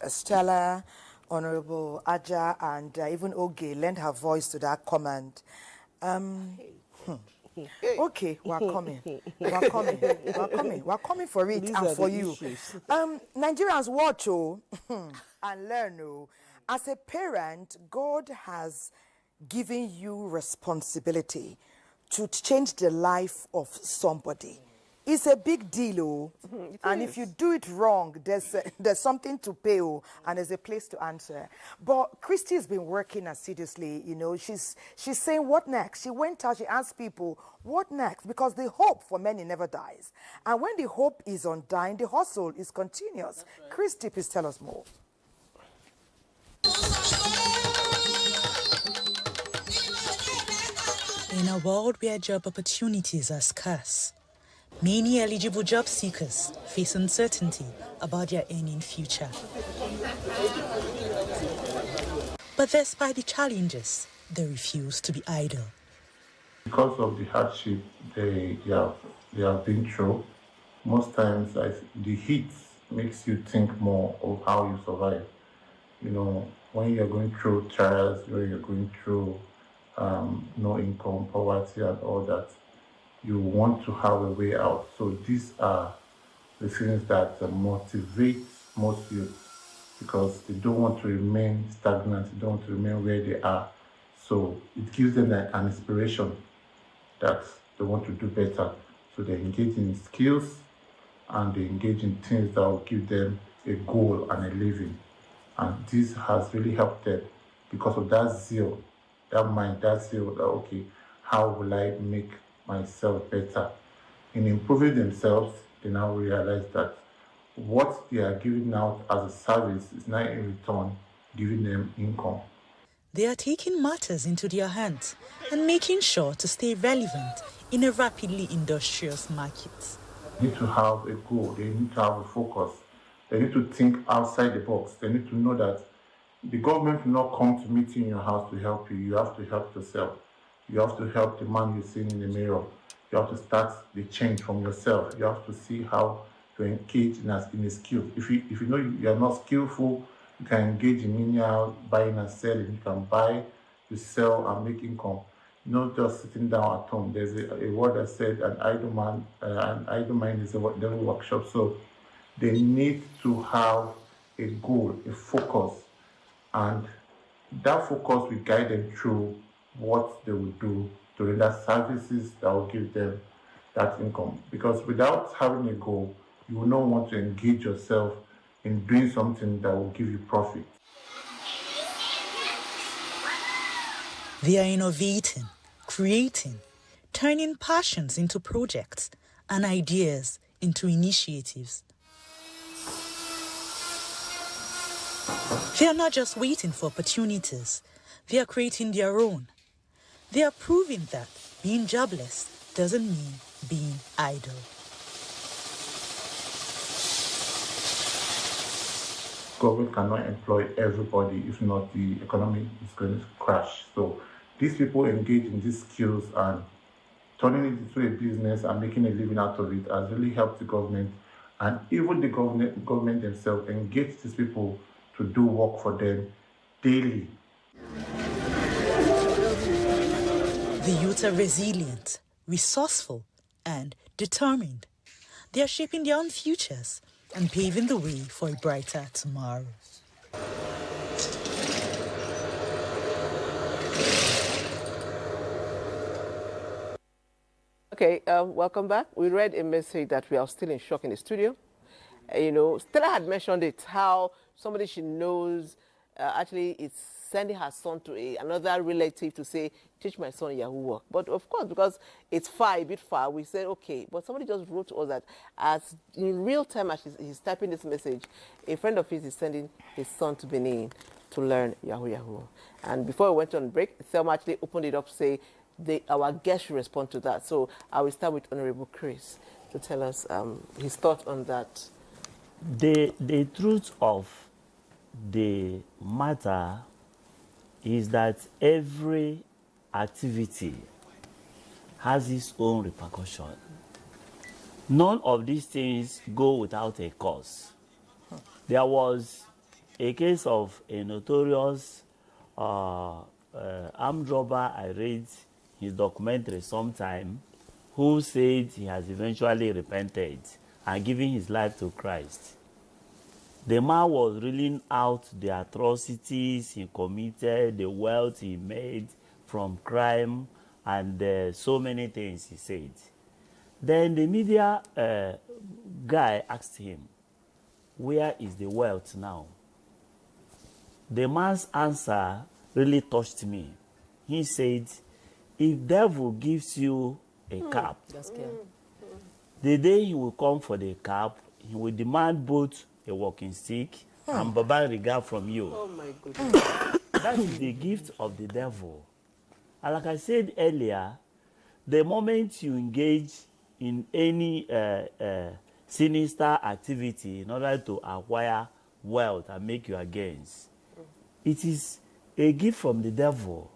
Stella, Honorable Aja, and even Oge lend her voice to that comment. Okay, we're coming. We're coming. We're coming. We're coming for it and for you. Nigerians, watch and learn. As a parent, God has given you responsibility to change the life of somebody. It's a big deal, and if you do it wrong, there's something to pay, and there's a place to answer. But Christy has been working assiduously. You know, she's saying, what next? She went out, she asked people, what next? Because the hope for many never dies. And when the hope is undying, the hustle is continuous. Right. Christy, please tell us more. In a world where job opportunities are scarce, many eligible job seekers face uncertainty about their earning future. But despite the challenges, they refuse to be idle. Because of the hardship they have been through, most times the heat makes you think more of how you survive. You know, when you're going through trials, when you're going through no income, poverty and all that, you want to have a way out. So these are the things that motivate most youth because they don't want to remain stagnant, they don't want to remain where they are. So it gives them an inspiration that they want to do better. So they engage in skills and they engage in things that will give them a goal and a living. And this has really helped them because of that zeal, that mind, that zeal that, okay, how will I make myself better? In improving themselves, they now realize that what they are giving out as a service is now in return giving them income. They are taking matters into their hands and making sure to stay relevant in a rapidly industrious market. They need to have a goal, they need to have a focus, they need to think outside the box, they need to know that the government will not come to meet you in your house to help you, you have to help yourself. You have to help the man you're seeing in the mirror. You have to start the change from yourself. You have to see how to engage in a skill. If you know you are not skillful, you can engage in menial buying and selling. You can buy, you sell, and make income. Not just sitting down at home. There's a word that said an idle mind is a devil workshop. So they need to have a goal, a focus, and that focus will guide them through what they will do to render services that will give them that income. Because without having a goal, you will not want to engage yourself in doing something that will give you profit. They are innovating, creating, turning passions into projects and ideas into initiatives. They are not just waiting for opportunities, they are creating their own. They are proving that being jobless doesn't mean being idle. Government cannot employ everybody, if not the economy is going to crash. So these people engage in these skills and turning it into a business and making a living out of it has really helped the government, and even the government themselves engage these people to do work for them daily. The youth are resilient, resourceful, and determined. They are shaping their own futures and paving the way for a brighter tomorrow. Okay, welcome back. We read a message that we are still in shock in the studio. You know, Stella had mentioned it, how somebody she knows actually is sending her son to another relative to say, teach my son Yahoo work. But of course, because it's far, a bit far, we said, okay. But somebody just wrote to us that as in real time as he's typing this message, a friend of his is sending his son to Benin to learn Yahoo. And before we went on break, Thelma actually opened it up to say our guest should respond to that. So I will start with Honorable Chris to tell us his thoughts on that. The truth of the matter is that every activity has its own repercussion. None of these things go without a cause. There was a case of a notorious armed robber. I read his documentary sometime, who said he has eventually repented and given his life to Christ. The man was reeling out the atrocities he committed, the wealth he made from crime, and so many things he said. Then the media guy asked him, where is the wealth now? The man's answer really touched me. He said, if devil gives you a cap, the day he will come for the cap, he will demand both a walking stick and Baba Riga from you. Oh my goodness. That is the gift of the devil. And like I said earlier, the moment you engage in any sinister activity in order to acquire wealth and make your gains, it is a gift from the devil.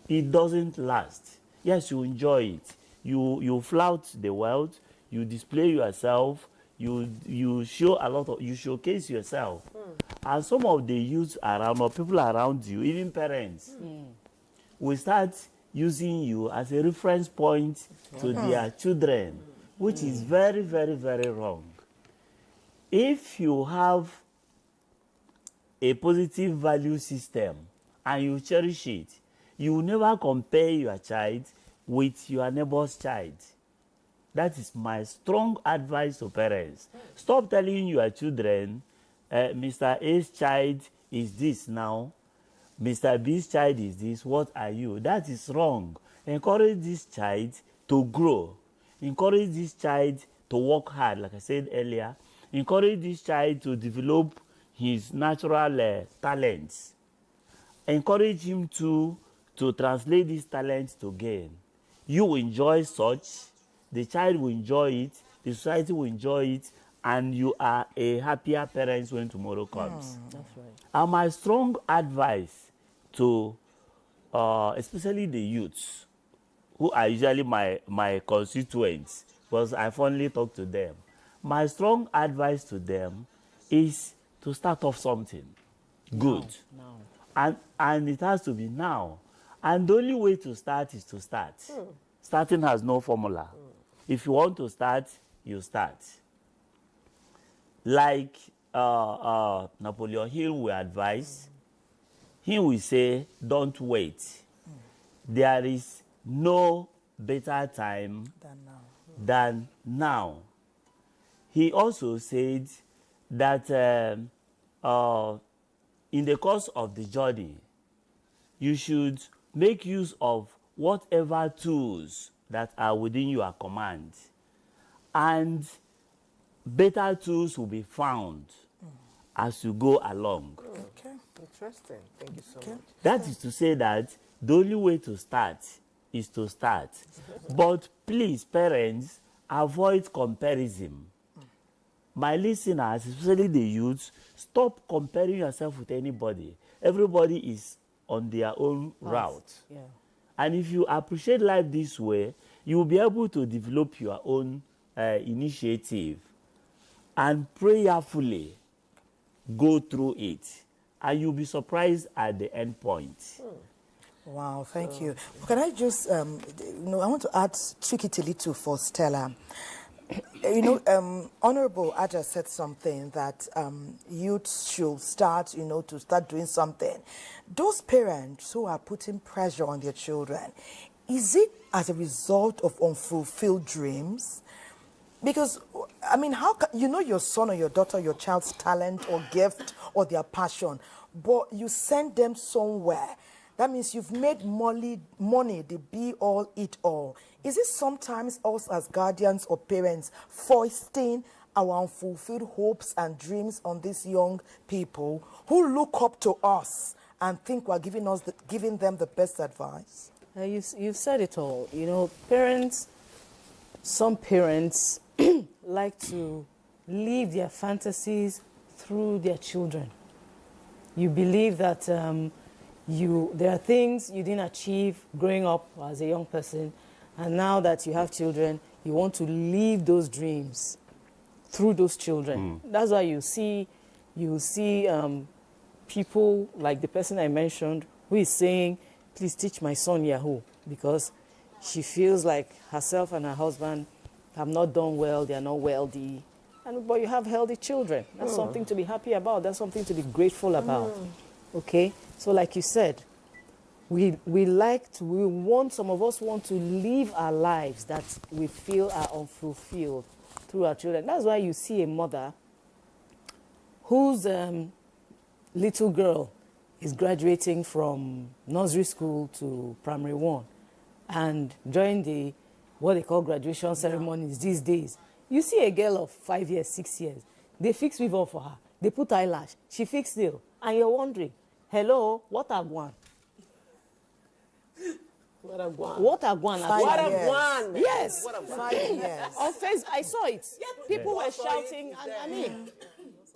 It doesn't last. Yes, you enjoy it. You flout the wealth, you display yourself, you show a lot of, you showcase yourself. And some of the youth around, or people around you, even parents, will start using you as a reference point to their children, which is very, very, very wrong. If you have a positive value system and you cherish it, you will never compare your child with your neighbor's child. That is my strong advice to parents. Stop telling your children, Mr. A's child is this now, Mr. B's child is this, what are you? That is wrong. Encourage this child to grow. Encourage this child to work hard, like I said earlier. Encourage this child to develop his natural talents. Encourage him to translate these talents to gain. You will enjoy such, the child will enjoy it, the society will enjoy it, and you are a happier parent when tomorrow comes. That's right. And my strong advice to especially the youths, who are usually my constituents, because I fondly talk to them, my strong advice to them is to start off something good. Now. And it has to be now. And the only way to start is to start. Starting has no formula. If you want to start, you start. Like Napoleon Hill will advise, he will say, don't wait. There is no better time than now. He also said that in the course of the journey, you should make use of whatever tools that are within your command. And better tools will be found as you go along. Okay, interesting. Thank you so much. That is to say that the only way to start is to start. But please, parents, avoid comparison. My listeners, especially the youths, stop comparing yourself with anybody. Everybody is on their own route. Yeah. And if you appreciate life this way, you will be able to develop your own initiative and prayerfully go through it. And you'll be surprised at the end point. Wow, thank you. Can I just, I want to add, tweak it a little for Stella. Honorable Aja said something that youth should start, to start doing something. Those parents who are putting pressure on their children, is it as a result of unfulfilled dreams? Because, how can, your son or your daughter, your child's talent or gift or their passion, but you send them somewhere. That means you've made money the be-all, it-all. Is it sometimes us as guardians or parents foisting our unfulfilled hopes and dreams on these young people who look up to us and think we're giving them the best advice? You've said it all. You know, some parents like to live their fantasies through their children. You believe that there are things you didn't achieve growing up as a young person, and now that you have children, you want to live those dreams through those children. That's why you see people like the person I mentioned who is saying, please teach my son Yahoo, because she feels like herself and her husband have not done well, they are not wealthy. But you have healthy children. That's something to be happy about. That's something to be grateful about. Okay? So like you said, some of us want to live our lives that we feel are unfulfilled through our children. That's why you see a mother whose little girl is graduating from nursery school to primary 1, and during what they call graduation ceremonies these days, you see a girl of 5 years, 6 years, they fix weave on for her, they put eyelash, she fix nail, and you're wondering, hello, what a guan? What a guan. What a guan. What a guan. Yes. What a guan. 5 years. On Facebook, I saw it. People were shouting, and I mean,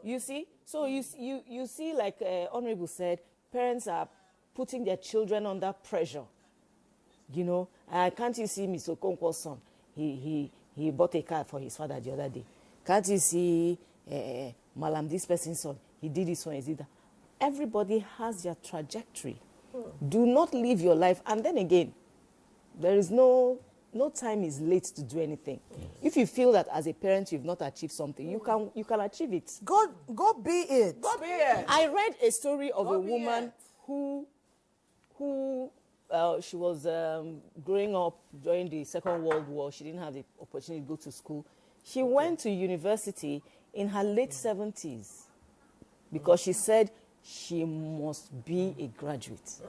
you see? So you see, like Honorable said, parents are putting their children under pressure. You know, can't you see Mr. Okonkwo's son? He bought a car for his father the other day. Can't you see Malam, this person's son? He did this one, he did that. Everybody has their trajectory. Do not live your life. And then again, there is no time is late to do anything. If you feel that as a parent you've not achieved something, you can achieve it. Go be it. Go be it. I read a story of a woman who she was growing up during the Second World War. She didn't have the opportunity to go to school. She went to university in her late 70s because she said she must be a graduate.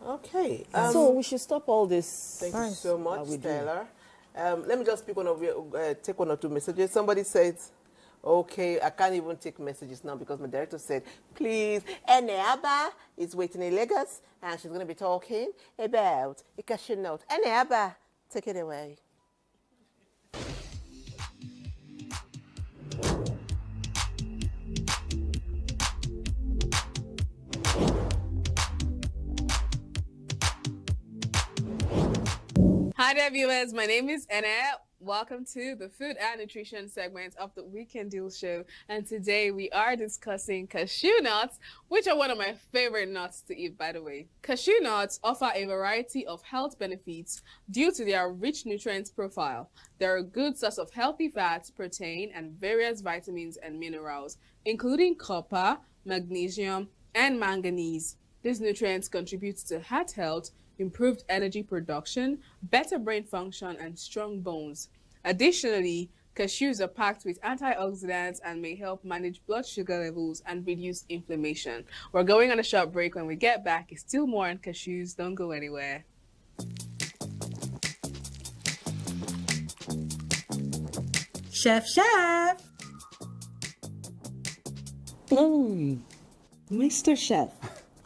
Okay. So we should stop all this. Thank you so much, Taylor. Let me just take one or two messages. Somebody said, okay, I can't even take messages now because my director said, please, Eneaba is waiting in Lagos and she's going to be talking about a cashew nut. Eneaba, take it away. Hi there, viewers. My name is Anna. Welcome to the food and nutrition segment of the Weekend Deal Show. And today we are discussing cashew nuts, which are one of my favorite nuts to eat, by the way. Cashew nuts offer a variety of health benefits due to their rich nutrients profile. They're a good source of healthy fats, protein, and various vitamins and minerals, including copper, magnesium, and manganese. These nutrients contribute to heart health, improved energy production, better brain function, and strong bones. Additionally, cashews are packed with antioxidants and may help manage blood sugar levels and reduce inflammation. We're going on a short break. When we get back, it's still more on cashews. Don't go anywhere. Chef! Mr. Chef,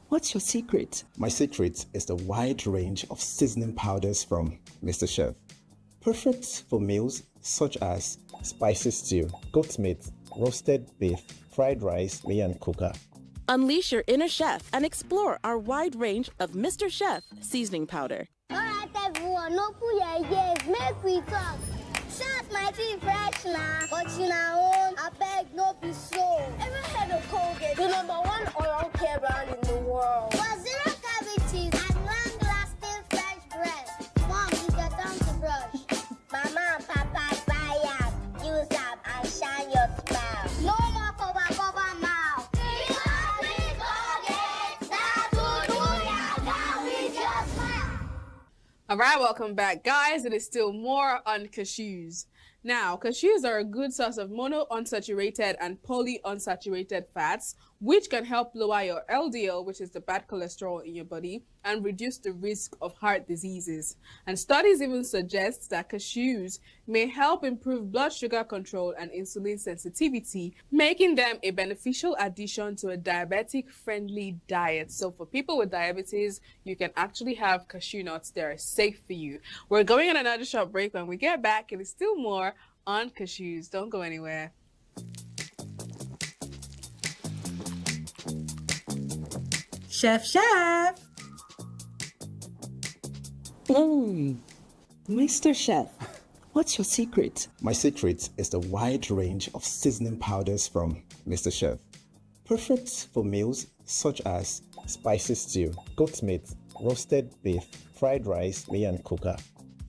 what's your secret? My secret is the wide range of seasoning powders from Mr. Chef. Perfect for meals such as spicy stew, goat meat, roasted beef, fried rice, and coca. Unleash your inner chef and explore our wide range of Mr. Chef seasoning powder. Alright everyone, no put your ears, make we talk. Shots might be fresh now, but you know, I beg no be so. Ever had a Colgate, the #1 oral care brand in the world. For zero cavities and long-lasting fresh breath. Mom, you get down to brush. Mama and Papa buy up, use up and shine your smile. No more cover mouth. Because we Colgate, that will do ya, that we just smile. All right, welcome back, guys. It is still more on cashews. Now, cashews are a good source of monounsaturated and polyunsaturated fats, which can help lower your LDL, which is the bad cholesterol in your body, and reduce the risk of heart diseases. And studies even suggest that cashews may help improve blood sugar control and insulin sensitivity, making them a beneficial addition to a diabetic-friendly diet. So for people with diabetes, you can actually have cashew nuts. They're safe for you. We're going on another short break. When we get back, it is still more on cashews. Don't go anywhere. Chef. Mr. Chef, what's your secret? My secret is the wide range of seasoning powders from Mr. Chef. Perfect for meals such as spicy stew, goat meat, roasted beef, fried rice, and coca.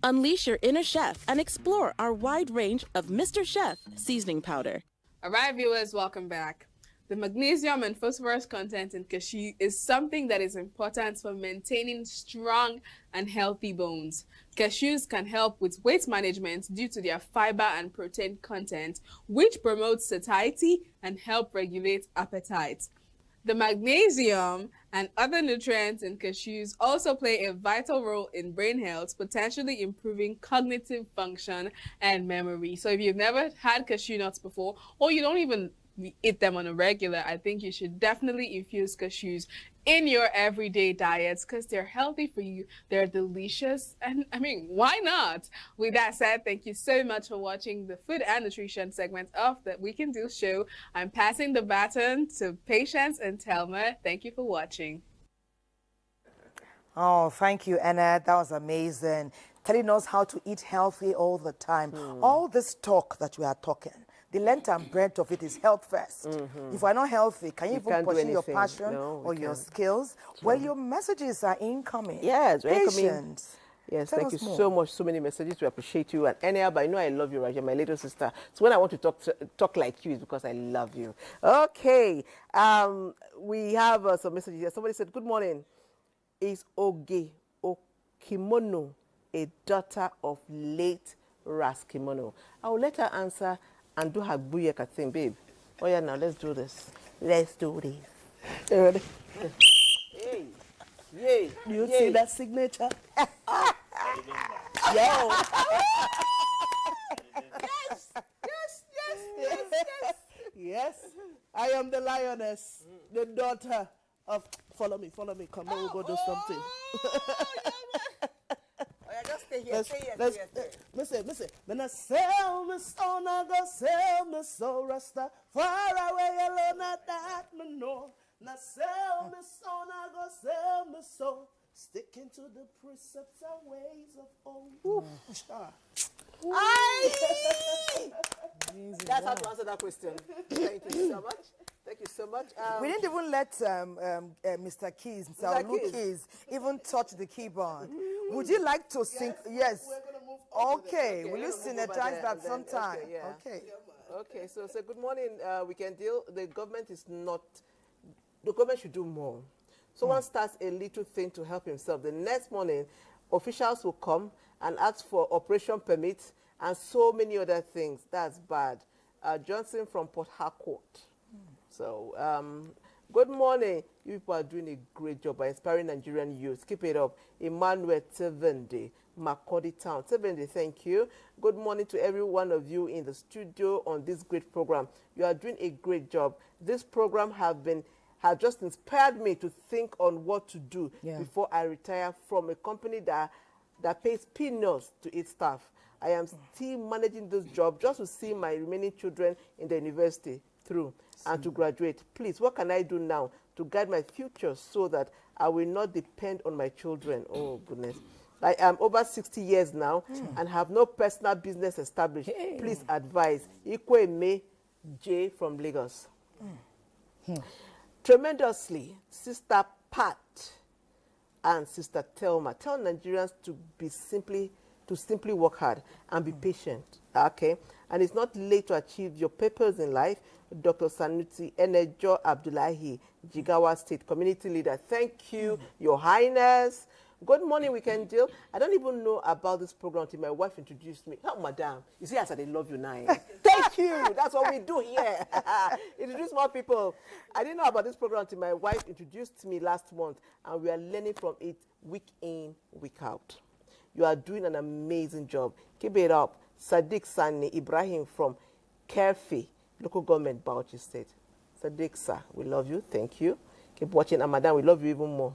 Unleash your inner chef and explore our wide range of Mr. Chef seasoning powder. All right, viewers, welcome back. The magnesium and phosphorus content in cashew is something that is important for maintaining strong and healthy bones. Cashews can help with weight management due to their fiber and protein content, which promotes satiety and help regulate appetite. The magnesium and other nutrients in cashews also play a vital role in brain health, potentially improving cognitive function and memory. So if you've never had cashew nuts before, or you don't even eat them on a regular, I think you should definitely infuse cashews in your everyday diets because they're healthy for you, they're delicious, and I mean, why not? With that said, thank you so much for watching the food and nutrition segment of the We Can Do show. I'm passing the baton to Patience and Telma. Thank you for watching. Oh, thank you, Anna. That was amazing. Telling us how to eat healthy all the time. All this talk that we are talking, the length and breadth of it is health first. If we're not healthy, can you even pursue your passion or your skills? Well, your messages are incoming. Yes, we're incoming. Patience. Yes, Tell thank you us so more. much. So many messages. We appreciate you. And anyhow, but I know I love you, Raja, my little sister. So when I want to talk like you, it's because I love you. Okay. We have some messages here. Somebody said, good morning. Is Oge Okimono a daughter of late Ras Kimono? I will let her answer and do her buyeka thing, babe. Oh yeah, now let's do this. Let's do this. You ready? Hey. Yay. You see that signature? Yo. Yes. I am the lioness, the daughter of. Follow me. Come on, we'll go do something. Just stay here, Listen. Then I sell me so, now go sell me so, Rasta. Far away alone at that me know. Now sell me so, now go sell me so. Sticking to the precepts and ways of old. That's how to answer that question. Thank you so much. Thank you so much. We didn't even let Mr. Keys, Mr. Olu Keys, even touch the keyboard. Would you like to sing? Yes. Okay. Will you synergize that sometime? Okay. Okay. So good morning. We can deal. The government is not. The government should do more. Someone starts a little thing to help himself. The next morning, officials will come and ask for operation permits and so many other things. That's bad. Johnson from Port Harcourt. So, good morning. You people are doing a great job by inspiring Nigerian youth. Keep it up. Emmanuel Tevende, Makurdi Town. Tevende, thank you. Good morning to every one of you in the studio on this great program. You are doing a great job. This program has just inspired me to think on what to do before I retire from a company that pays peanuts to its staff. I am still managing this job just to see my remaining children in the university through and to graduate. Please, what can I do now to guide my future so that I will not depend on my children? Oh, goodness. I am over 60 years now and have no personal business established. Please advise. Ikweme J from Lagos. Tremendously, Sister Pat and Sister Telma. Tell Nigerians to simply work hard and be patient. Okay? And it's not late to achieve your purpose in life. Dr. Sanusi Enejo Abdullahi, Jigawa State Community Leader. Thank you, Your Highness. Good morning, Weekend Deal. I don't even know about this program until my wife introduced me. Oh, madam. You see, I said I love you now. Thank Thank you. That's what we do here. Introduce more people. I didn't know about this program until my wife introduced me last month, and we are learning from it week in, week out. You are doing an amazing job. Keep it up. Sadiq Sani Ibrahim from Kerfi, local government, Bauchi State. Sadiq, sir, we love you. Thank you. Keep watching. And madam, we love you even more.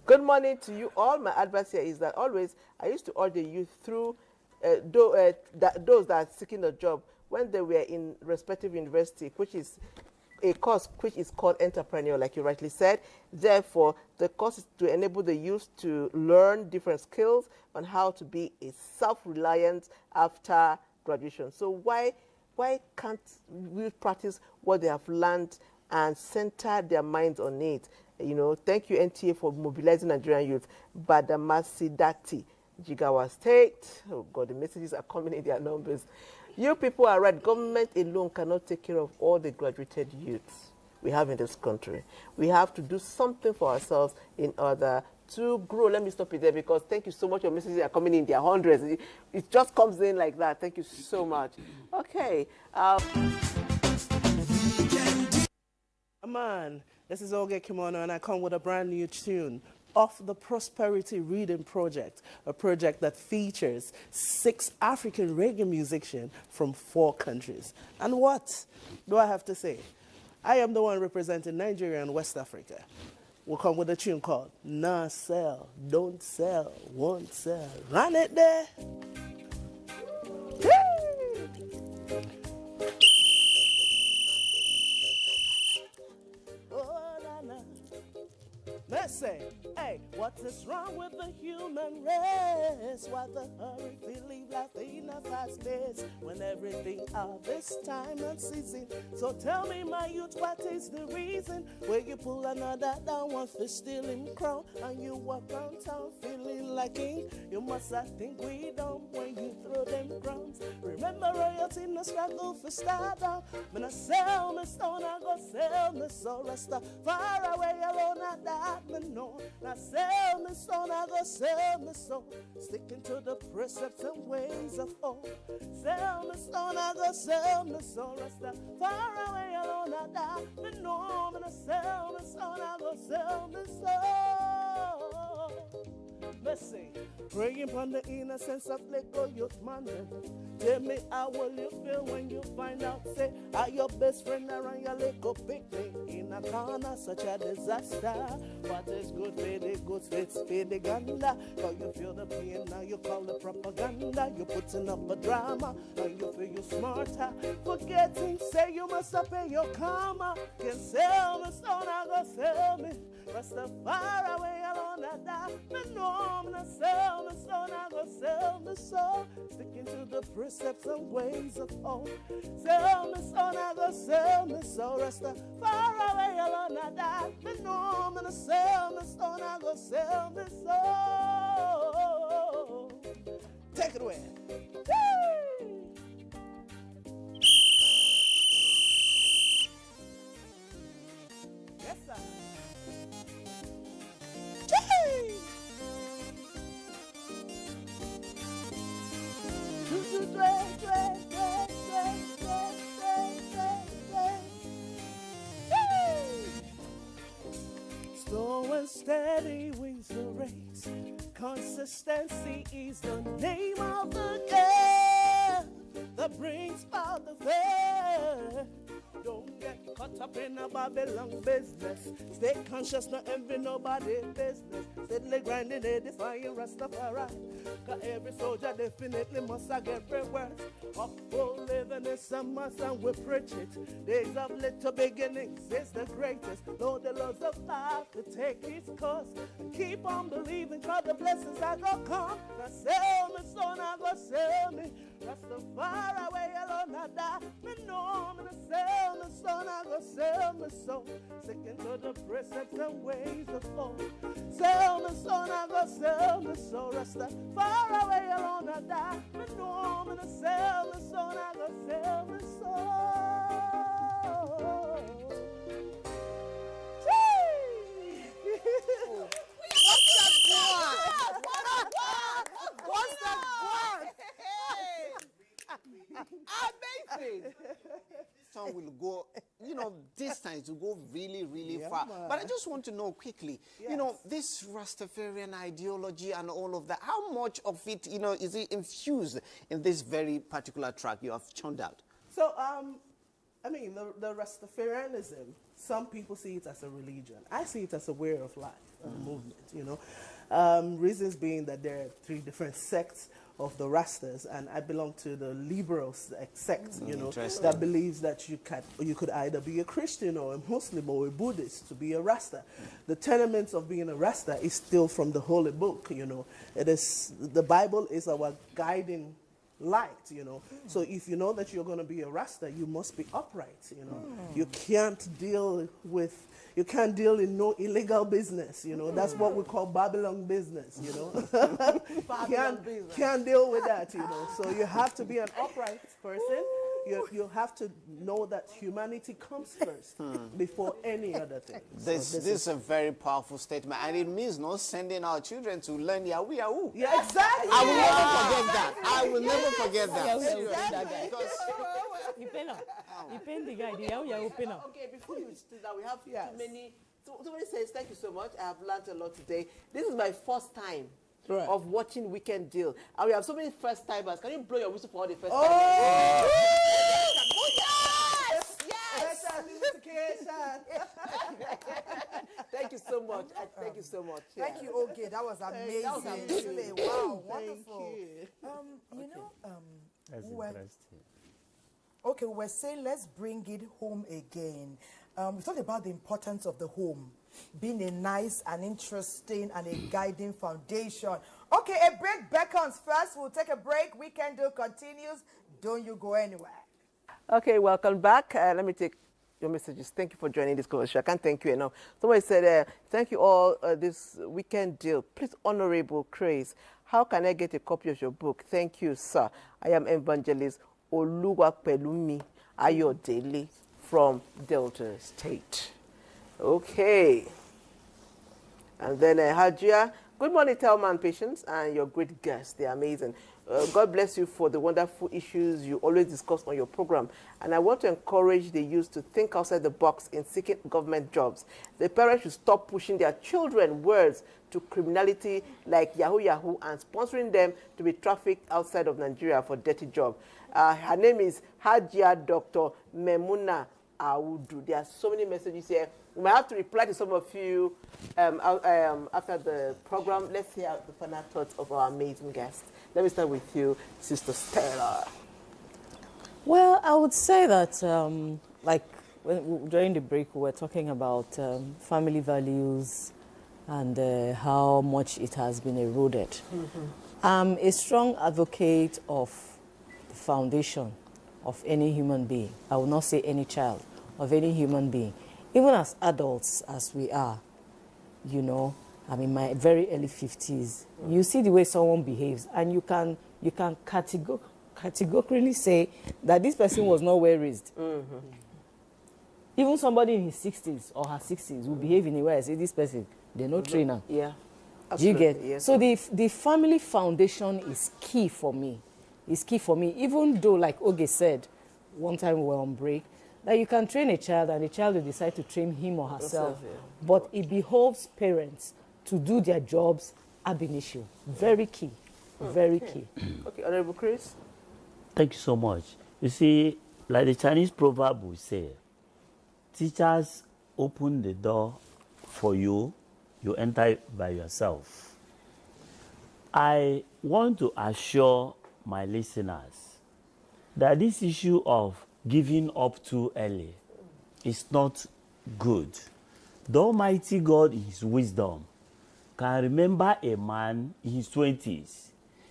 Good morning to you all. My advice here is that always I used to urge the youth through those that are seeking a job when they were in respective university, which is a course which is called entrepreneur, like you rightly said. Therefore, the course is to enable the youth to learn different skills on how to be a self-reliant after graduation. So why can't we practice what they have learned and center their minds on it? You know, thank you, NTA, for mobilizing Nigerian youth. Badamasidati, Jigawa State. Oh God, the messages are coming in their numbers. You people are right. Government alone cannot take care of all the graduated youths we have in this country. We have to do something for ourselves in order to grow. Let me stop it there because thank you so much. Your messages are coming in their hundreds. It just comes in like that. Thank you so much. Okay. Man, this is Oge Kimono, and I come with a brand new tune off the Prosperity Reading Project, a project that features 6 African reggae musicians from 4 countries. And what do I have to say? I am the one representing Nigeria and West Africa. We'll come with a tune called Nah Sell, Don't Sell, Won't Sell. Run it there. Let's say, hey, what is wrong with the human race? Why the hurry to leave life in a fast pace when everything of this time and season? So tell me, my youth, what is the reason where you pull another down one for stealing crown and you walk around town feeling like king? You must have think we don't when you throw them crowns. Remember royalty in the struggle for stardom. When I sell my stone, I go sell my soul. Rasta far away alone, I die. No, I sell my stone, I go sell my soul, sticking to the precepts and ways of old. Sell my stone, I go sell my soul, Rasta far away alone, I die. But no, I'm gonna sell my stone, I go sell my soul. Let's see, praying upon the innocence of Lego youth man. Tell me how will you feel when you find out, say, are your best friend around your Lego picnic in a corner, such a disaster. What is good for the goods, fits for the ganda. How you feel the pain, now you call it propaganda. You're putting up a drama, and you feel you smarter. Forgetting, say you must pay your karma. Can sell me stone, I go sell me. Rasta far away alone, I die. But no, I'm gonna sell me stone, I go sell me soul. Sticking to the precepts and ways of old. Sell me stone, I go sell me soul. Rasta far away alone, I die. But no, I'm gonna sell me stone, I go sell me soul. Take it away. Woo! Yes, sir. Slow and steady wins the race. Consistency is the name of the game that brings about the fair. Don't get caught up in a Babylon business. Stay conscious, not envy nobody's business. Steadily grinding, they defying Rastafari. Cause every soldier definitely must get everywhere. Upward living is a must and we preach it. Days of little beginnings is the greatest. Lord, the laws of life to take its course. And keep on believing, cause the blessings I go come. Now sell me son, I go sell me. Rastafari away alone I die. Me know I'm gonna sell me son, I go sell me soul. Sticking to the precepts and ways of old. Sell me son, I go sell me soul. Rastafari away alone I die. Me know I'm gonna sell me son, I go sell me soul. What's that one? will go, distance, will go really, really far. man. But I just want to know quickly, this Rastafarian ideology and all of that, how much of it, is it infused in this very particular track you have churned out? So, I mean, the Rastafarianism, some people see it as a religion. I see it as a way of life, a movement, Reasons being that there are 3 different sects of the Rastas, and I belong to the liberal sect, that believes that you could either be a Christian or a Muslim or a Buddhist to be a Rasta. The tenements of being a Rasta is still from the Holy Book, It is, the Bible is our guiding light, So if you know that you're going to be a Rasta, you must be upright, You can't deal in no illegal business, That's what we call Babylon business, Can't deal with that, So you have to be an upright person. You have to know that humanity comes first before any other thing. This is a very powerful statement, and it means not sending our children to learn Yahoo Yahoo. Yeah, exactly. I will never forget that. I will never forget that. Okay, before you do that, we have too many. Somebody says, thank you so much. I have learned a lot today. This is my first time of watching Weekend Deal. And we have so many first timers. Can you blow your whistle for all the first timers? Oh, yes! Thank you so much. Thank you so much. Thank you, Oge. That was amazing. That was amazing. Really, wow, wonderful. That's well, interesting. Okay, we're saying let's bring it home again. We talked about the importance of the home being a nice and interesting and a guiding foundation. Okay, a break beckons. First, we'll take a break. Weekend Deal continues. Don't you go anywhere. Okay, welcome back. Let me take your messages. Thank you for joining this conversation. I can't thank you enough. Somebody said, thank you all, this Weekend Deal. Please, Honorable Craze, how can I get a copy of your book? Thank you, sir. I am Evangelist Oluwapelumi Ayodele from Delta State. Okay. And then Hajia, good morning, Telman patients, and your great guests. They're amazing. God bless you for the wonderful issues you always discuss on your program. And I want to encourage the youth to think outside the box in seeking government jobs. The parents should stop pushing their children words to criminality like Yahoo Yahoo and sponsoring them to be trafficked outside of Nigeria for dirty jobs. Her name is Hajia Dr. Memuna Audu. There are so many messages here. We might have to reply to some of you after the program. Let's hear the final thoughts of our amazing guests. Let me start with you, Sister Stella. Well, I would say that, during the break, we were talking about family values and how much it has been eroded. Mm-hmm. I'm a strong advocate of the foundation of any human being. I will not say any child, of any human being. Even as adults, as we are, I'm in my very early 50s. You see the way someone behaves, and you can categorically say that this person was not well raised. Mm-hmm. Even somebody in his 60s or her 60s will behave in a way I say, this person, they're no trainer. Yeah. Do you get? Yes. So the family foundation is key for me. It's key for me, even though, like Oge said, one time we were on break, that you can train a child and the child will decide to train him or herself. Yeah. But it behoves parents to do their jobs ab initio. Very key. Very key. Okay, Honorable Chris. Thank you so much. You see, like the Chinese proverb will say, teachers open the door for you, you enter it by yourself. I want to assure my listeners that this issue of giving up too early is not good. The Almighty God, in His wisdom, can remember a man in his 20s.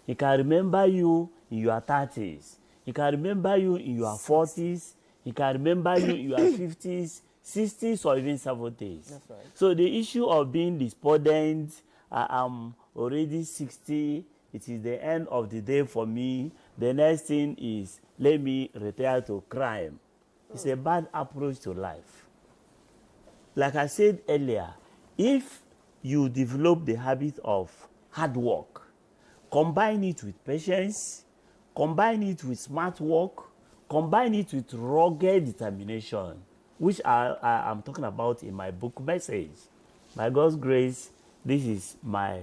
He can remember you in your 30s. He can remember you in your 40s. He can remember you in your 50s, 60s, or even 70s. That's right. So the issue of being despondent, I'm already 60, it is the end of the day for me. The next thing is, let me retire to crime. It's a bad approach to life. Like I said earlier, if you develop the habit of hard work, combine it with patience, combine it with smart work, combine it with rugged determination, which I'm talking about in my book Message. By God's grace, this is my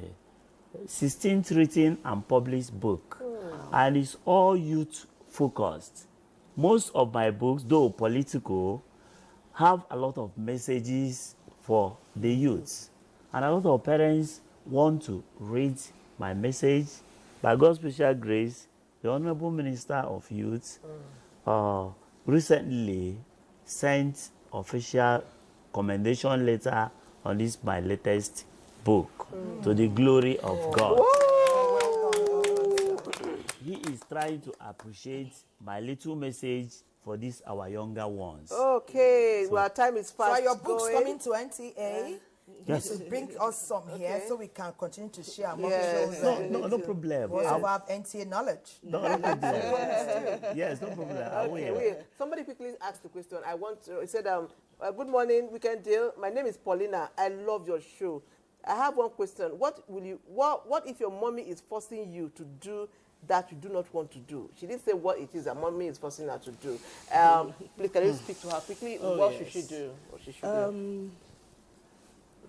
16th written and published book, and it's all youth focused. Most of my books, though political, have a lot of messages for the youths, and a lot of parents want to read my message. By God's special grace, the Honorable Minister of Youth recently sent official commendation letter on this my latest book, to the glory of God. He is trying to appreciate my little message for these our younger ones. Okay, well, time is fast. So your book's coming to NTA. Yes. You should bring us some here so we can continue to share among Yes. No problem. We also have NTA knowledge. No problem. Yes, no problem. I will. Okay, wait. Somebody quickly asked the question. He said, good morning, Weekend Deal. My name is Paulina. I love your show. I have one question. What if your mommy is forcing you to do that you do not want to do? She didn't say what it is that mommy is forcing her to do. Please, can you speak to her quickly? What should she do? What she should do?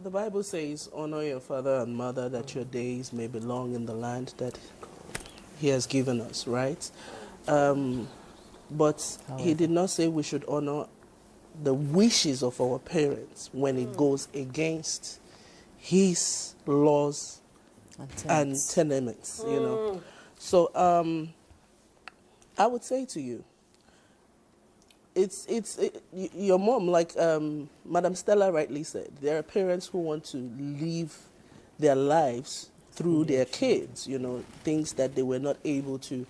The Bible says, honor your father and mother, that your days may be long in the land that he has given us, right? But he did not say we should honor the wishes of our parents when it goes against his laws and tenements, you know. So I would say to you, your mom, like Madam Stella rightly said, there are parents who want to live their lives through their kids, you know, things that they were not able to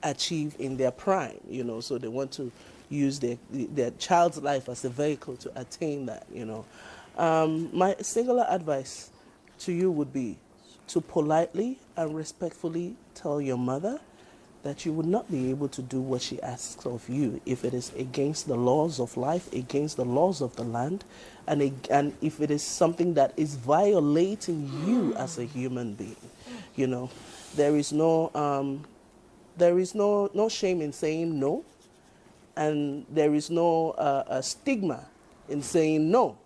achieve in their prime, you know, so they want to use their child's life as a vehicle to attain that, you know. My singular advice to you would be to politely and respectfully tell your mother that you would not be able to do what she asks of you if it is against the laws of life, against the laws of the land, and if it is something that is violating you as a human being. You know, there is no shame in saying no, and there is no stigma in saying no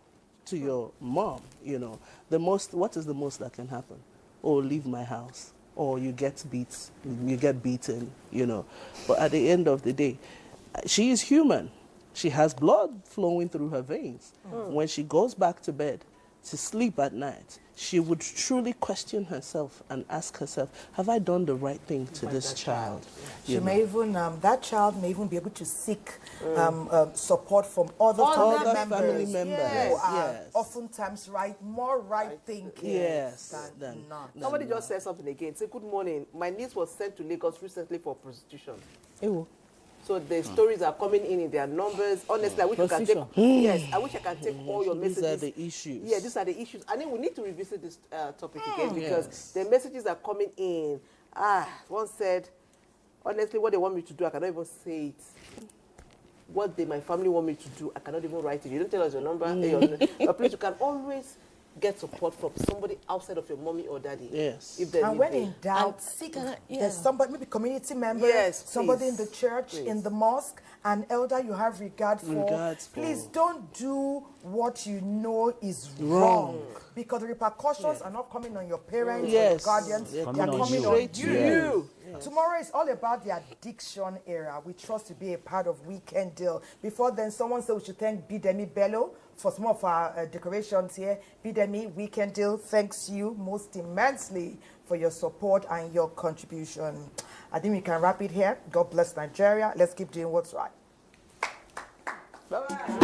to your mom. You know, what is the most that can happen? Oh, leave my house. Or you get beaten, you know. But at the end of the day, she is human. She has blood flowing through her veins. When she goes back to bed to sleep at night, she would truly question herself and ask herself, have I done the right thing to this child? She may even, that child may even be able to seek support from other family members who are oftentimes more right thinking than not. Somebody just said something again. Say, good morning. My niece was sent to Lagos recently for prostitution. Ew. So the stories are coming in their numbers. Honestly, I wish I can take. Yes, I wish I can take all your messages. These are the issues. Yeah, these are the issues. And then we need to revisit this topic again because the messages are coming in. One said, honestly, what they want me to do, I cannot even say it. What my family want me to do, I cannot even write it. You don't tell us your number. But please, you can always get support from somebody outside of your mommy or daddy. Yes. And when in doubt, there's somebody, maybe community member, somebody in the church, in the mosque, an elder you have regard for. Please don't do what you know is wrong. Because the repercussions are not coming on your parents or your guardians. They are coming on you. Tomorrow is all about the addiction era. We trust to be a part of Weekend Deal. Before then, someone said we should thank Bidemi Bello for some of our decorations here. Bidemi, Weekend Deal thanks you most immensely for your support and your contribution. I think we can wrap it here. God bless Nigeria. Let's keep doing what's right. Bye-bye.